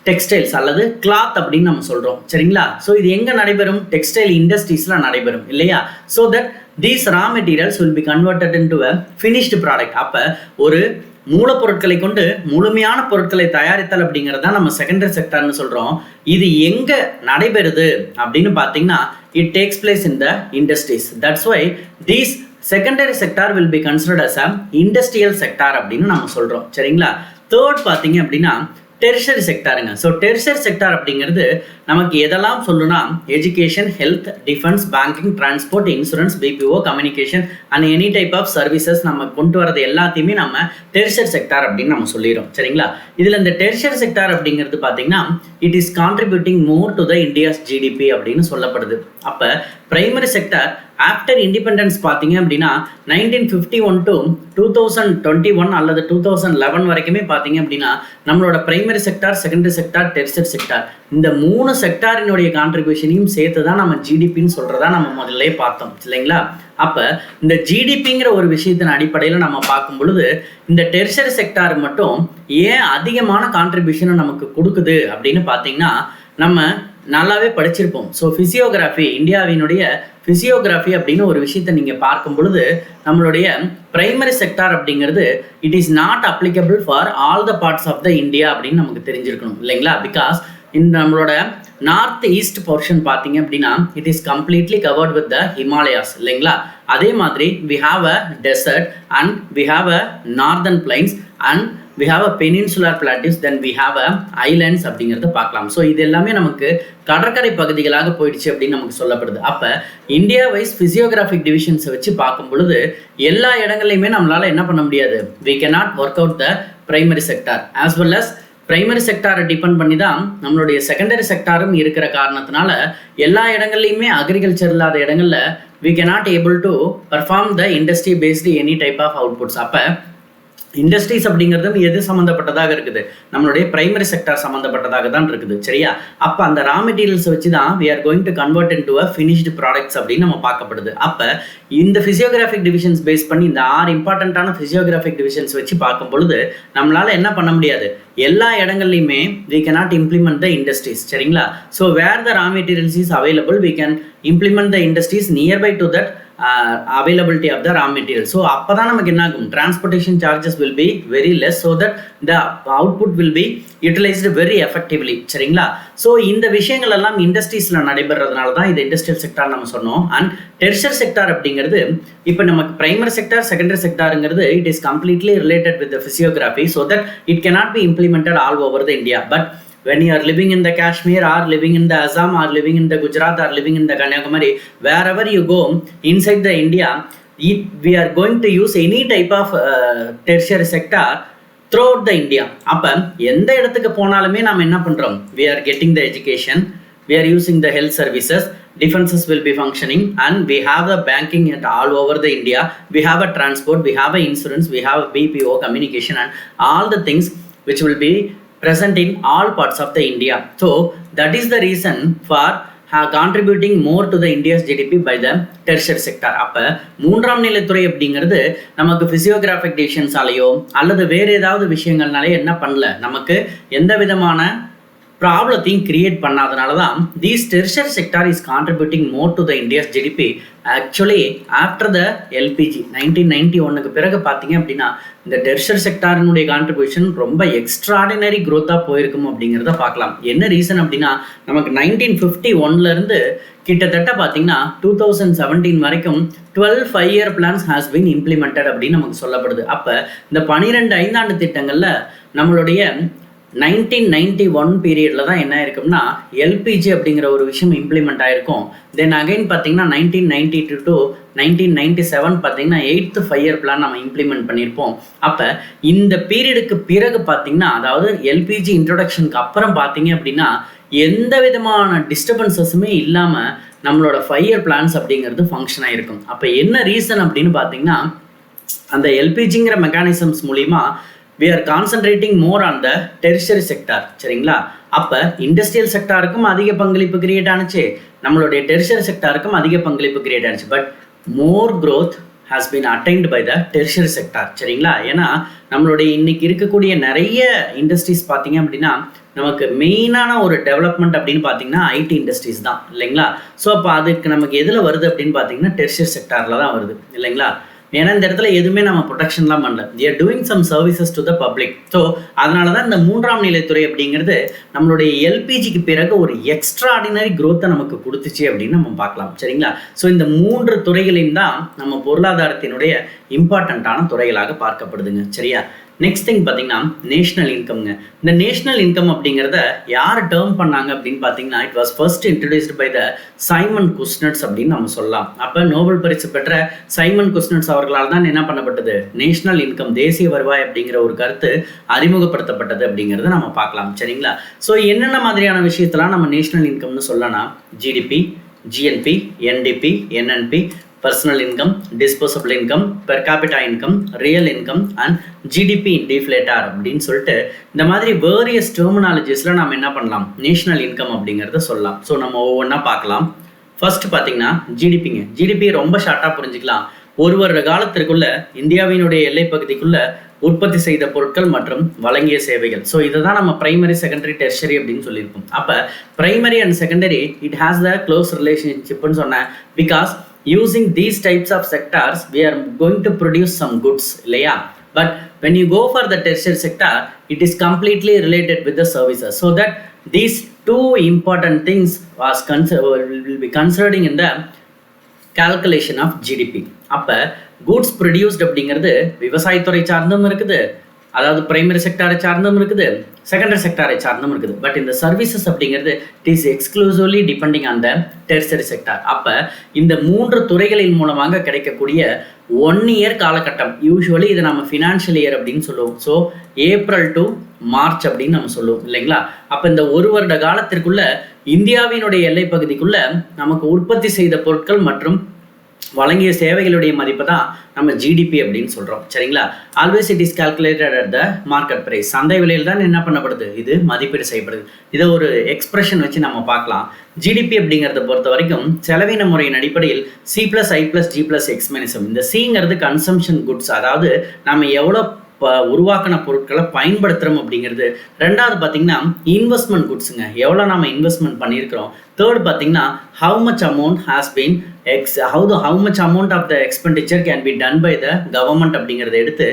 A: textiles அல்லது கிளாத் அப்படின்னு நம்ம சொல்கிறோம். சரிங்களா. ஸோ இது எங்கே நடைபெறும், டெக்ஸ்டைல் இண்டஸ்ட்ரீஸில் நடைபெறும் இல்லையா. So that these raw materials will be converted into a finished product. அப்போ ஒரு மூலப்பொருட்களை கொண்டு முழுமையான பொருட்களை தயாரித்தல் அப்படிங்கிறது தான் நம்ம செகண்டரி செக்டார்னு சொல்கிறோம். இது எங்கே நடைபெறுது அப்படின்னு பார்த்தீங்கன்னா it takes place in the industries. That's why these secondary sector will be considered as a industrial sector அப்படின்னு நம்ம சொல்கிறோம். சரிங்களா. தேர்ட் பார்த்தீங்க அப்படின்னா டெரிஷரி செக்டாருங்க. ஸோ டெரிஷரி செக்டார் அப்படிங்கிறது நமக்கு எதெல்லாம் சொல்லணும்னா education, health, defence, banking, transport, insurance, BPO, communication and any type of services நம்ம கொண்டு வரது எல்லாத்தையுமே நம்ம டெரிஷரி செக்டார் அப்படின்னு நம்ம சொல்லிடுறோம். சரிங்களா. இதில் இந்த டெரிஷரி செக்டார் அப்படிங்கிறது பார்த்தீங்கன்னா it is contributing more to the India's GDP அப்படின்னு சொல்லப்படுது. அப்போ பிரைமரி செக்டார் ஆஃப்டர் இண்டிபெண்டன்ஸ் பார்த்தீங்க அப்படின்னா 1951 டு 2021 அல்லது 2011 வரைக்குமே பார்த்தீங்க அப்படின்னா நம்மளோட primary sector, secondary sector, tertiary sector இந்த 3 செக்டாரினுடைய கான்ட்ரிபியூஷனையும் சேர்த்து தான் நம்ம ஜிடிபின்னு சொல்கிறதா நம்ம முதல்ல பார்த்தோம் இல்லைங்களா. அப்போ இந்த ஜிடிபிங்கிற ஒரு விஷயத்தின் அடிப்படையில் நம்ம பார்க்கும் பொழுது இந்த டெரிஷரி செக்டார் மட்டும் ஏன் அதிகமான கான்ட்ரிபியூஷனை நமக்கு கொடுக்குது அப்படின்னு பார்த்தீங்கன்னா நம்ம நல்லாவே படிச்சிருப்போம். ஸோ ஃபிசியோகிராஃபி, இந்தியாவினுடைய ஃபிசியோகிராஃபி அப்படின்னு ஒரு விஷயத்தை நீங்கள் பார்க்கும் பொழுது நம்மளுடைய பிரைமரி செக்டார் அப்படிங்கிறது it is not applicable for all the parts of the India அப்படின்னு நமக்கு தெரிஞ்சிருக்கணும் இல்லைங்களா. பிகாஸ் இந்த நம்மளோட நார்த் ஈஸ்ட் போர்ஷன் பார்த்தீங்க அப்படின்னா it is completely covered with the Himalayas இல்லைங்களா. அதே மாதிரி we have a desert and we have a northern plains and we have a peninsular plateaus, then we have a islands அப்படிங்கிறத பார்க்கலாம். So இது எல்லாமே நமக்கு கடற்கரை பகுதிகளாக போயிடுச்சு அப்படின்னு நமக்கு சொல்லப்படுது. அப்போ இந்தியா வைஸ் ஃபிசியோகிராஃபிக் டிவிஷன்ஸை வச்சு பார்க்கும் பொழுது எல்லா இடங்கள்லையுமே நம்மளால் என்ன பண்ண முடியாது, we cannot work out the primary sector as well as primary செக்டாரை டிபெண்ட் பண்ணி தான் நம்மளுடைய செகண்டரி செக்டாரும் இருக்கிற காரணத்தினால எல்லா இடங்கள்லையுமே அக்ரிகல்ச்சர் இல்லாத இடங்களில் we cannot able to perform the industry based any type of outputs. அப்போ இண்டஸ்ட்ரீஸ் அப்படிங்கிறதும் எது சம்மந்தப்பட்டதாக இருக்குது, நம்மளுடைய பிரைமரி செக்டார் சம்மந்தப்பட்டதாக தான் இருக்குது. சரியா. அப்போ அந்த ரா மெட்டீரியல்ஸை வச்சு தான் we are going to convert into a finished products அப்படின்னு நம்ம பார்க்கப்படுது. அப்போ இந்த ஃபிசியோகிராஃபிக் டிவிஷன்ஸ் பேஸ் பண்ணி இந்த 6 இம்பார்ட்டண்ட்டான ஃபிசியோகிராஃபிக் டிவிஷன்ஸ் வச்சு பார்க்கும் பொழுது நம்மளால் என்ன பண்ண முடியாது, எல்லா இடங்கள்லையுமே we cannot implement the industries. சரிங்களா. So where the raw materials is available we can implement the industries nearby to that availability of the raw material. So அப்போ தான் நமக்கு என்ன ஆகும், transportation charges will be very less so that the output will be utilized very effectively. சரிங்களா. So இந்த விஷயங்கள் எல்லாம் இண்டஸ்ட்ரீஸில் நடைபெறதுனால தான் இது இண்டஸ்ட்ரியல் செக்டார் நம்ம சொன்னோம். அண்ட் டெரிஷரி செக்டார் அப்படிங்கிறது இப்போ நமக்கு பிரைமரி செக்டார், செகண்டரி செக்டாருங்கிறது it is completely related with the physiography so that it cannot be implemented all over the India. But when you are living in the Kashmir or living in the Assam or living in the Gujarat or living in the Kanyakumari, wherever you go inside the India, we are going to use any type of tertiary sector throughout the India. அப்போ எந்த இடத்துக்கு போனாலுமே நாம் என்ன பண்ணுறோம், we are getting the education, we are using the health services, defenses will be functioning, and we have the banking at all over the India, we have a transport, we have a insurance, we have a BPO communication, and all the things which will be present in all parts of the India. So that is the reason for contributing more to the India's GDP by the tertiary sector. அப்போ மூன்றாம் நிலைத்துறை அப்படிங்கிறது நமக்கு physiographic டிசிஷன்ஸாலேயோ அல்லது வேறு ஏதாவது விஷயங்கள்னாலே என்ன பண்ணல, நமக்கு எந்த விதமான ப்ராப்ளத்தையும் கிரியேட் பண்ணாதனால தான் these tertiary sector is contributing more to the India's GDP. Actually after the LPG 1991 பிறகு பார்த்தீங்க அப்படின்னா இந்த டெர்ஷியரி செக்டாரினுடைய கான்ட்ரிபியூஷன் ரொம்ப எக்ஸ்ட்ராடினரி க்ரோத்தாக போயிருக்கும் அப்படிங்கிறத பார்க்கலாம். என்ன ரீசன் அப்படின்னா நமக்கு 1951 கிட்டத்தட்ட பார்த்தீங்கன்னா 2017 வரைக்கும் 12 5-year plans has been implemented அப்படின்னு நமக்கு சொல்லப்படுது. அப்போ இந்த 12 ஐந்தாண்டு திட்டங்களில் நம்மளுடைய 1991 பீரியடில் தான் என்ன இருக்கும்னா எல்பிஜி அப்படிங்கிற ஒரு விஷயம் இம்ப்ளிமெண்ட் ஆகிருக்கும். தென் அகைன் பார்த்தீங்கன்னா 1992 to 1997 பார்த்தீங்கன்னா 8th 5-year plan நம்ம இம்ப்ளிமெண்ட் பண்ணியிருப்போம். அப்போ இந்த பீரியடுக்கு பிறகு பார்த்தீங்கன்னா, அதாவது எல்பிஜி இன்ட்ரொடக்ஷனுக்கு அப்புறம் பார்த்தீங்க அப்படின்னா எந்த விதமான டிஸ்டர்பன்சஸுமே இல்லாமல் நம்மளோட 5-year plans அப்படிங்கிறது ஃபங்க்ஷன் ஆகிருக்கும். அப்போ என்ன ரீசன் அப்படின்னு பார்த்தீங்கன்னா, அந்த எல்பிஜிங்கிற மெக்கானிசம்ஸ் மூலிமா we are concentrating more on the tertiary sector. சரிங்களா? அப்போ இண்டஸ்ட்ரியல் செக்டாருக்கும் அதிக பங்களிப்பு கிரியேட் ஆனிச்சு, நம்மளுடைய டெர்ஷியரி செக்டாருக்கும் அதிக பங்களிப்பு கிரியேட் ஆனிச்சு. But more growth has been attained by the tertiary sector. சரிங்களா? ஏன்னா நம்மளுடைய இன்னைக்கு இருக்கக்கூடிய நிறைய இண்டஸ்ட்ரீஸ் பார்த்தீங்க அப்படின்னா நமக்கு மெயினான ஒரு டெவலப்மெண்ட் அப்படின்னு பார்த்தீங்கன்னா ஐடி இண்டஸ்ட்ரீஸ் தான் இல்லைங்களா? ஸோ அப்போ அதுக்கு நமக்கு எதில் வருது அப்படின்னு பார்த்தீங்கன்னா டெர்ஷியரி செக்டாரில் தான் வருது இல்லைங்களா? ஏன்னா இந்த இடத்துல எதுவுமே நம்ம ப்ரொடெக்ஷன்லாம் பண்ணல, we are doing some services to the public. So அதனால தான் இந்த மூன்றாம் நிலைத்துறை அப்படிங்கிறது நம்மளுடைய எல்பிஜிக்கு பிறகு ஒரு எக்ஸ்ட்ராடினரி க்ரோத்தை நமக்கு கொடுத்துச்சு அப்படின்னு நம்ம பார்க்கலாம். சரிங்களா? ஸோ இந்த 3 துறைகளையும் தான் நம்ம பொருளாதாரத்தினுடைய இம்பார்ட்டண்ட்டான துறைகளாக பார்க்கப்படுதுங்க. சரியா? நெக்ஸ்ட் திங் பார்த்தீங்கன்னா நேஷனல் இன்கம்ங்க. இந்த நேஷனல் இன்கம் அப்படிங்கிறத யார் டேர்ம் பண்ணாங்க அப்படின்னு பார்த்தீங்கன்னா it was first introduced by the Simon Kuznets அப்படின்னு நம்ம சொல்லலாம். அப்போ நோபல் பரிசு பெற்ற சைமன் குஸ்னட்ஸ் அவர்களால் தான் என்ன பண்ணப்பட்டது, நேஷனல் இன்கம் தேசிய வருவாய் அப்படிங்கிற ஒரு கருத்து அறிமுகப்படுத்தப்பட்டது அப்படிங்கிறத நம்ம பார்க்கலாம். சரிங்களா? ஸோ என்னென்ன மாதிரியான விஷயத்தெல்லாம் நம்ம நேஷனல் இன்கம்னு சொல்லலாம், GDP, GNB, NDB, NNP, personal income, disposable income, per capita income, real income and GDP deflator அப்படின்னு சொல்லிட்டு இந்த மாதிரி வேரியஸ் டெர்மினாலஜிஸ்ல நம்ம என்ன பண்ணலாம், நேஷனல் இன்கம் அப்படிங்கிறத சொல்லலாம். ஸோ நம்ம ஒவ்வொன்றா பார்க்கலாம். ஃபர்ஸ்ட் பார்த்தீங்கன்னா ஜிடிபிங்க. ஜிடிபி ரொம்ப ஷார்ட்டாக புரிஞ்சுக்கலாம். ஒரு வருட காலத்திற்குள்ள இந்தியாவினுடைய எல்லை பகுதிக்குள்ள உற்பத்தி செய்த பொருட்கள் மற்றும் வழங்கிய சேவைகள். ஸோ இதை தான் நம்ம பிரைமரி, செகண்டரி, டெர்ஷரி அப்படின்னு சொல்லியிருக்கோம். அப்போ primary and secondary it has the close ரிலேஷன்ஷிப்னு சொன்னேன். Because using these types of sectors we are going to produce some goods இல்லையா? But when you go for the tertiary sector it is completely related with the services, so that these two important things will be considered in the calculation of GDP. அப்போ goods produced அப்படிங்கிறது விவசாயத்துறை சார்ந்தும் இருக்குது, அதாவது primary செக்டாரை சார்ந்தும் இருக்குது, secondary செக்டாரை சார்ந்தும் இருக்குது. பட் இந்த சர்வீசஸ் அப்படிங்கிறது it is exclusively depending on the tertiary sector. அப்போ இந்த 3 துறைகளின் மூலமாக கிடைக்கக்கூடிய 1 year காலகட்டம், யூஸ்வலி இதை நம்ம ஃபினான்ஷியல் இயர் அப்படின்னு சொல்லுவோம். ஸோ ஏப்ரல் டு மார்ச் அப்படின்னு நம்ம சொல்லுவோம் இல்லைங்களா? அப்போ இந்த 1 வருட காலத்திற்குள்ள இந்தியாவினுடைய எல்லை பகுதிக்குள்ள நமக்கு உற்பத்தி செய்த பொருட்கள் மற்றும் வழங்கிய சேவைகளுடைய மதிப்பு தான் நம்ம ஜிடிபி அப்படின்னு சொல்கிறோம். சரிங்களா? Always it is calculated at the market price. சந்தை விலையில் தான் என்ன பண்ணப்படுது, இது மதிப்பீடு செய்யப்படுது. இதை ஒரு எக்ஸ்பிரஷன் வச்சு நம்ம பார்க்கலாம். ஜிடிபி அப்படிங்கிறத பொறுத்த வரைக்கும் செலவின முறையின் அடிப்படையில் C+I+G+X-M. இந்த சிங்கிறது கன்சம்ஷன் குட்ஸ், அதாவது நம்ம எவ்வளோ உருவாக்கின பொருட்களை பயன்படுத்துகிறோம் அப்படிங்கிறது. ரெண்டாவது பார்த்தீங்கன்னா இன்வெஸ்ட்மெண்ட் குட்ஸுங்க, எவ்வளோ நம்ம இன்வெஸ்ட்மெண்ட் பண்ணியிருக்கிறோம். தேர்ட் பார்த்தீங்கன்னா how much amount has been how much amount of the expenditure can be done by the government அப்படிங்கிறத எடுத்து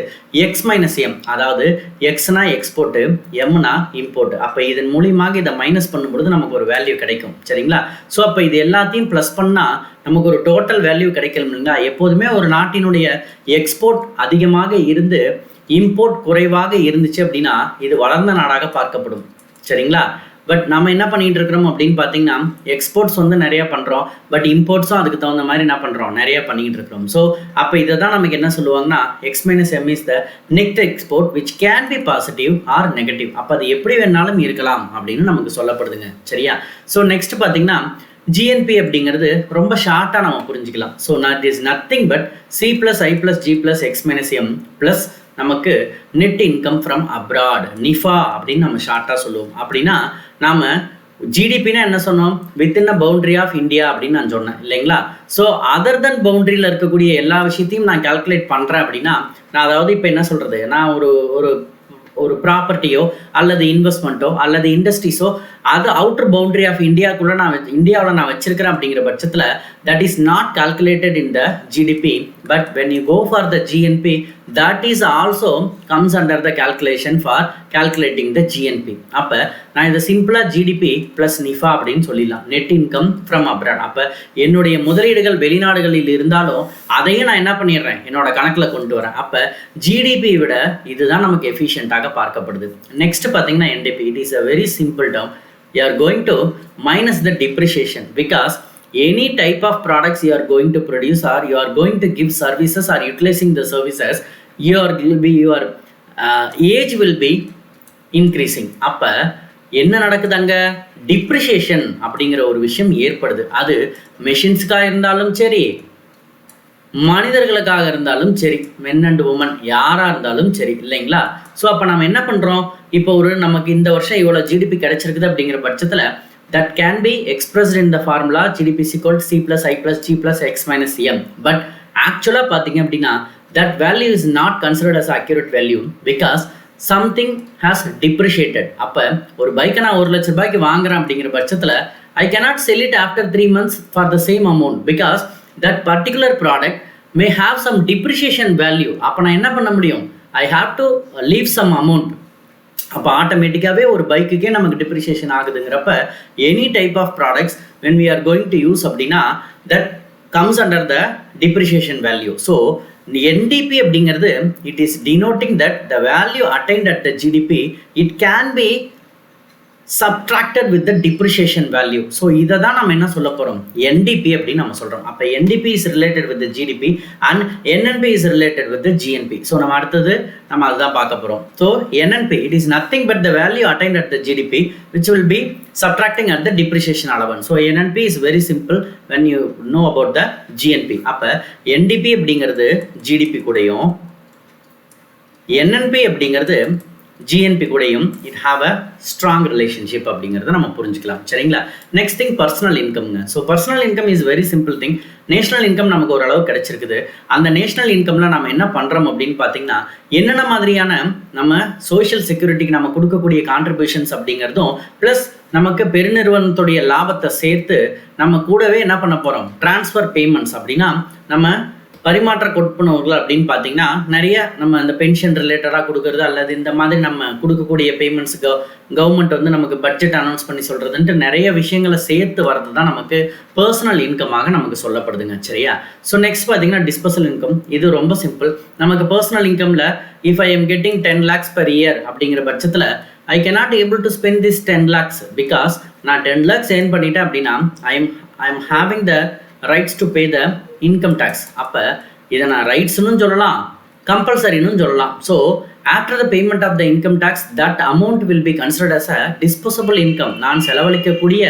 A: X-M, அதாவது எக்ஸ்னா எக்ஸ்போர்ட்டு, எம்னா இம்போர்ட். அப்போ இதன் மூலியமாக இதை மைனஸ் பண்ணும்பொழுது நமக்கு ஒரு வேல்யூ கிடைக்கும். சரிங்களா? ஸோ அப்போ இது எல்லாத்தையும் ப்ளஸ் பண்ணால் நமக்கு ஒரு டோட்டல் வேல்யூ கிடைக்கணும் இல்லைங்களா? எப்போதுமே ஒரு நாட்டினுடைய எக்ஸ்போர்ட் அதிகமாக இருந்து இம்போர்ட் குறைவாக இருந்துச்சு அப்படின்னா இது வளர்ந்த நாடாக பார்க்கப்படும். சரிங்களா. பட் நம்ம என்ன பண்ணிட்டு இருக்கிறோம் அப்படின்னு பார்த்தீங்கன்னா, எக்ஸ்போர்ட்ஸ் வந்து நிறைய பண்ணுறோம், பட் இம்போர்ட்ஸும் அதுக்கு தகுந்த மாதிரி என்ன பண்ணுறோம், நிறைய பண்ணிக்கிட்டு இருக்கிறோம். ஸோ அப்போ இதை தான் நமக்கு என்ன சொல்லுவாங்கன்னா, X-M is the net export which can be positive or negative. அப்போ அது எப்படி வேணாலும் இருக்கலாம் அப்படின்னு நமக்கு சொல்லப்படுதுங்க. சரியா. ஸோ நெக்ஸ்ட் பார்த்தீங்கன்னா, ஜிஎன்பி அப்படிங்கிறது ரொம்ப ஷார்ட்டாக நம்ம புரிஞ்சுக்கலாம். So it is nothing but C+I+G+X-M plus நமக்கு net income from abroad, NIFA அப்படின்னு நம்ம ஷார்ட்டாக சொல்லுவோம். அப்படின்னா நாம் ஜிடிபின்னா என்ன சொன்னோம், within a boundary of India அப்படின்னு நான் சொன்னேன் இல்லைங்களா. ஸோ அதர் தென் பவுண்டரியில் இருக்கக்கூடிய எல்லா விஷயத்தையும் நான் கால்குலேட் பண்ணுறேன் அப்படின்னா, நான் அதாவது இப்போ என்ன சொல்கிறது, நான் ஒரு ப்ராப்பர்ட்டியோ அல்லது இன்வெஸ்ட்மெண்ட்டோ அல்லது இண்டஸ்ட்ரீஸோ அது அவுட்டர் பவுண்டரி ஆஃப் இந்தியாவில் நான் வச்சிருக்கிறேன் அப்படிங்கிற பட்சத்தில் that is not calculated in the GDP, but when you go for the GNP, that is also comes under the calculation for calculating the GNP. அப்போ நான் இதை சிம்பிளாக ஜிடிபி ப்ளஸ் நிஃபா அப்படின்னு சொல்லிடலாம், நெட் இன்கம் ஃப்ரம் அப்ராட். அப்போ என்னுடைய முதலீடுகள் வெளிநாடுகளில் இருந்தாலும் அதையும் நான் என்ன பண்ணிடுறேன், என்னோட கணக்கில் கொண்டு வரேன். அப்போ ஜிடிபி விட இதுதான் நமக்கு எஃபிஷியண்ட்டாக பார்க்கப்படுது. நெக்ஸ்ட் பார்த்தீங்கன்னா NDB. It is a very simple term. You are going to minus the depreciation because any type of products you are going to produce or you are going to give services or utilizing the services, your age will be increasing. அப்போ என்ன நடக்குது, அங்கே depreciation அப்படிங்கிற ஒரு விஷயம் ஏற்படுது. அது மெஷின்ஸுக்காக இருந்தாலும் சரி, மனிதர்களுக்காக இருந்தாலும் சரி, மென் அண்ட் உமன் யாராக இருந்தாலும் சரி இல்லைங்களா. ஸோ அப்போ நம்ம என்ன பண்ணுறோம், இப்போ நமக்கு இந்த வருஷம் இவ்வளோ ஜிடிபி கிடைச்சிருக்குது அப்படிங்கிற பட்சத்தில் that can be expressed in the formula GDP is equal to C+I+G+X-M. But ஆக்சுவலாக பார்த்தீங்க அப்படின்னா that value is not considered as accurate value because something has depreciated. அப்போ ஒரு பைக்கை நான் 1 லட்ச ரூபாய்க்கு வாங்குறேன் அப்படிங்கிற பட்சத்தில் I cannot sell it after 3 months for the same amount because that particular product may have some depreciation value. அப்போ நான் என்ன பண்ண முடியும், I have to leave some amount. அப்போ ஆட்டோமேட்டிக்காகவே ஒரு பைக்குக்கே நமக்கு டிப்ரிஷியேஷன் ஆகுதுங்கிறப்ப any type of products when we are going to use அப்படின்னா that comes under the depreciation value. So NDP அப்படிங்கிறது it is denoting that the value attained at the GDP it can be subtracted with the depreciation value. ஸோ இதை தான் நம்ம என்ன சொல்ல போகிறோம், NDB அப்படின்னு நம்ம சொல்கிறோம். அப்போ NDB is related with GDP and NNP is related with GNB. So நம்ம அடுத்தது நம்ம அதுதான் பார்க்க போகிறோம். So NNP it is nothing but the value attained at the GDP which will be subtracting at the depreciation allowance. So NNP is very simple when you know about the GNP. அப்போ NDP அப்படிங்கிறது GDP கூடயும் NNP அப்படிங்கிறது GNP கூடயும் it have a strong relationship அப்படிங்கிறத நம்ம புரிஞ்சுக்கலாம். சரிங்களா. Next thing personal இன்கம்ங்க. So personal income is very simple thing. National income நமக்கு ஓரளவு கிடைச்சிருக்குது. அந்த நேஷனல் இன்கம்ல நம்ம என்ன பண்ணுறோம் அப்படின்னு பார்த்தீங்கன்னா, என்னென்ன மாதிரியான நம்ம சோஷியல் செக்யூரிட்டிக்கு நம்ம கொடுக்கக்கூடிய கான்ட்ரிபியூஷன்ஸ் அப்படிங்கிறதும் ப்ளஸ் நமக்கு பெருநிறுவனத்துடைய லாபத்தை சேர்த்து நம்ம கூடவே என்ன பண்ண போகிறோம், டிரான்ஸ்ஃபர் பேமெண்ட்ஸ் அப்படின்னா நம்ம பரிமாற்ற கொடுப்பனவர்கள் அப்படின்னு பார்த்தீங்கன்னா நிறைய நம்ம இந்த பென்ஷன் ரிலேட்டடாக கொடுக்கறது அல்லது இந்த மாதிரி நம்ம கொடுக்கக்கூடிய பேமெண்ட்ஸ் கவர்மெண்ட் வந்து நமக்கு பட்ஜெட் அனௌன்ஸ் பண்ணி சொல்கிறதுன்ட்டு நிறைய விஷயங்களை சேர்த்து வரது தான் நமக்கு பர்சனல் இன்கமாக நமக்கு சொல்லப்படுதுங்க. சரியா. ஸோ நெக்ஸ்ட் பார்த்தீங்கன்னா டிஸ்போசல் இன்கம். இது ரொம்ப சிம்பிள். நமக்கு பர்சனல் இன்கமில் if I am getting 10 lakhs per year அப்படிங்கிற பட்சத்தில் ஐ cannot able to spend this 10 lakhs because நான் 10 lakhs earn பண்ணிட்டேன் அப்படின்னா I am having the rights to pay the income tax. அப்போ இதை நான் ரைட்ஸ்னு சொல்லலாம், கம்பல்சரின்னு சொல்லலாம். So after the payment of the income tax that amount will be considered as a disposable income. நான் செலவழிக்கக்கூடிய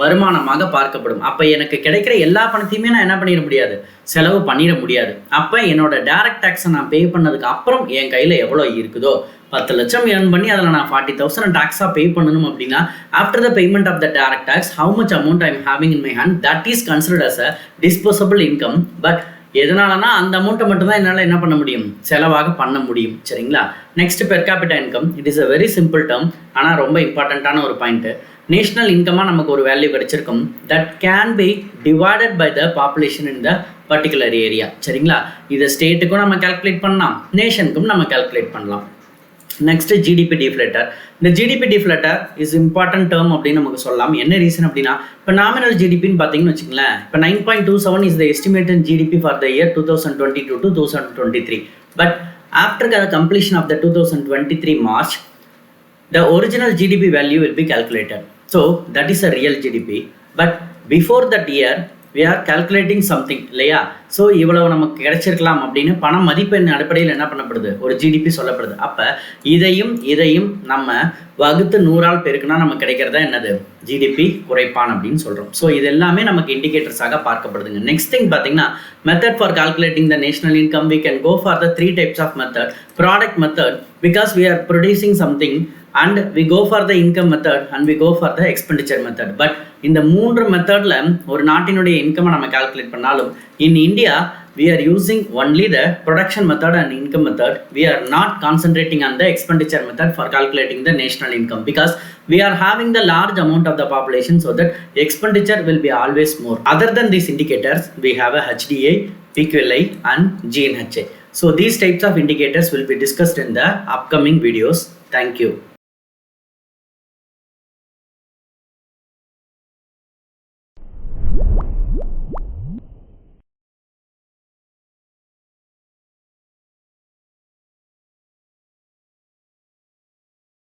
A: வருமானமாக பார்க்கப்படும். அப்போ எனக்கு கிடைக்கிற எல்லா பணத்தையுமே நான் என்ன பண்ணிட முடியாது, செலவு பண்ணிட முடியாது. அப்போ என்னோட டைரக்ட் டேக்ஸை நான் பே பண்ணதுக்கு அப்புறம் என் கையில் எவ்வளோ இருக்குதோ 10 லட்சம் ஏர்ன் பண்ணி அதில் நான் 40,000 டேக்ஸாக பே பண்ணணும் அப்படின்னா after the payment of the direct tax how much amount I am having in my hand that is considered as a disposable income. But எதனாலனா அந்த அமௌண்ட்டை மட்டும் தான் என்னால் என்ன பண்ண முடியும், செலவாக பண்ண முடியும். சரிங்களா. Next per capita income. It is a very simple term, ஆனால் ரொம்ப இம்பார்ட்டண்ட்டான ஒரு பாயிண்ட்டு. நேஷனல் இன்கமாக நமக்கு ஒரு வேல்யூ கிடைச்சிருக்கும் that can be divided by the population in the particular area. சரிங்களா. இதை ஸ்டேட்டுக்கும் நம்ம கால்குலேட் பண்ணலாம், நேஷனுக்கும் நம்ம கால்குலேட் பண்ணலாம். Next GDP deflator. இந்த GDP deflator is important term அப்படின்னு நமக்கு சொல்லலாம். என்ன ரீசன் அப்படின்னா, இப்போ நாமினல் ஜிடிபின்னு பார்த்தீங்கன்னு வச்சுங்களேன், இப்போ 9.27 is the estimated GDP for the year 2022 to 2023. But after the completion of the 2023 March, the original GDP value will be calculated. So that is a real GDP. But before that year, we are calculating something இல்லையா? So இவ்வளவு நமக்கு கிடைச்சிருக்கலாம் அப்படின்னு பண மதிப்பெண் அடிப்படையில் என்ன பண்ணப்படுது, ஒரு ஜிடிபி சொல்லப்படுது. அப்போ இதையும் நம்ம வகுத்து 100ஆல் பெருக்குனா நமக்கு கிடைக்கிறதா என்னது, ஜிடிபி குறைப்பான் அப்படின்னு சொல்கிறோம். ஸோ இது எல்லாமே நமக்கு இண்டிகேட்டர்ஸாக பார்க்கப்படுதுங்க. நெக்ஸ்ட் திங் பார்த்தீங்கன்னா, method for calculating the national income, we can go for the 3 types of method. Product method, because we are producing something, and we go for the income method, and we go for the expenditure method. But இந்த 3 மெத்தடில் ஒரு நாட்டினுடைய இன்கமை நம்ம calculate பண்ணாலும், in India we are using only the production method and income method. We are not concentrating on the expenditure method for calculating the national income, because we are having the large amount of the population, so that expenditure will be always more. Other than these indicators, we have a HDI, PQLI and GNHA. So these types of indicators will be discussed in the upcoming videos. Thank you.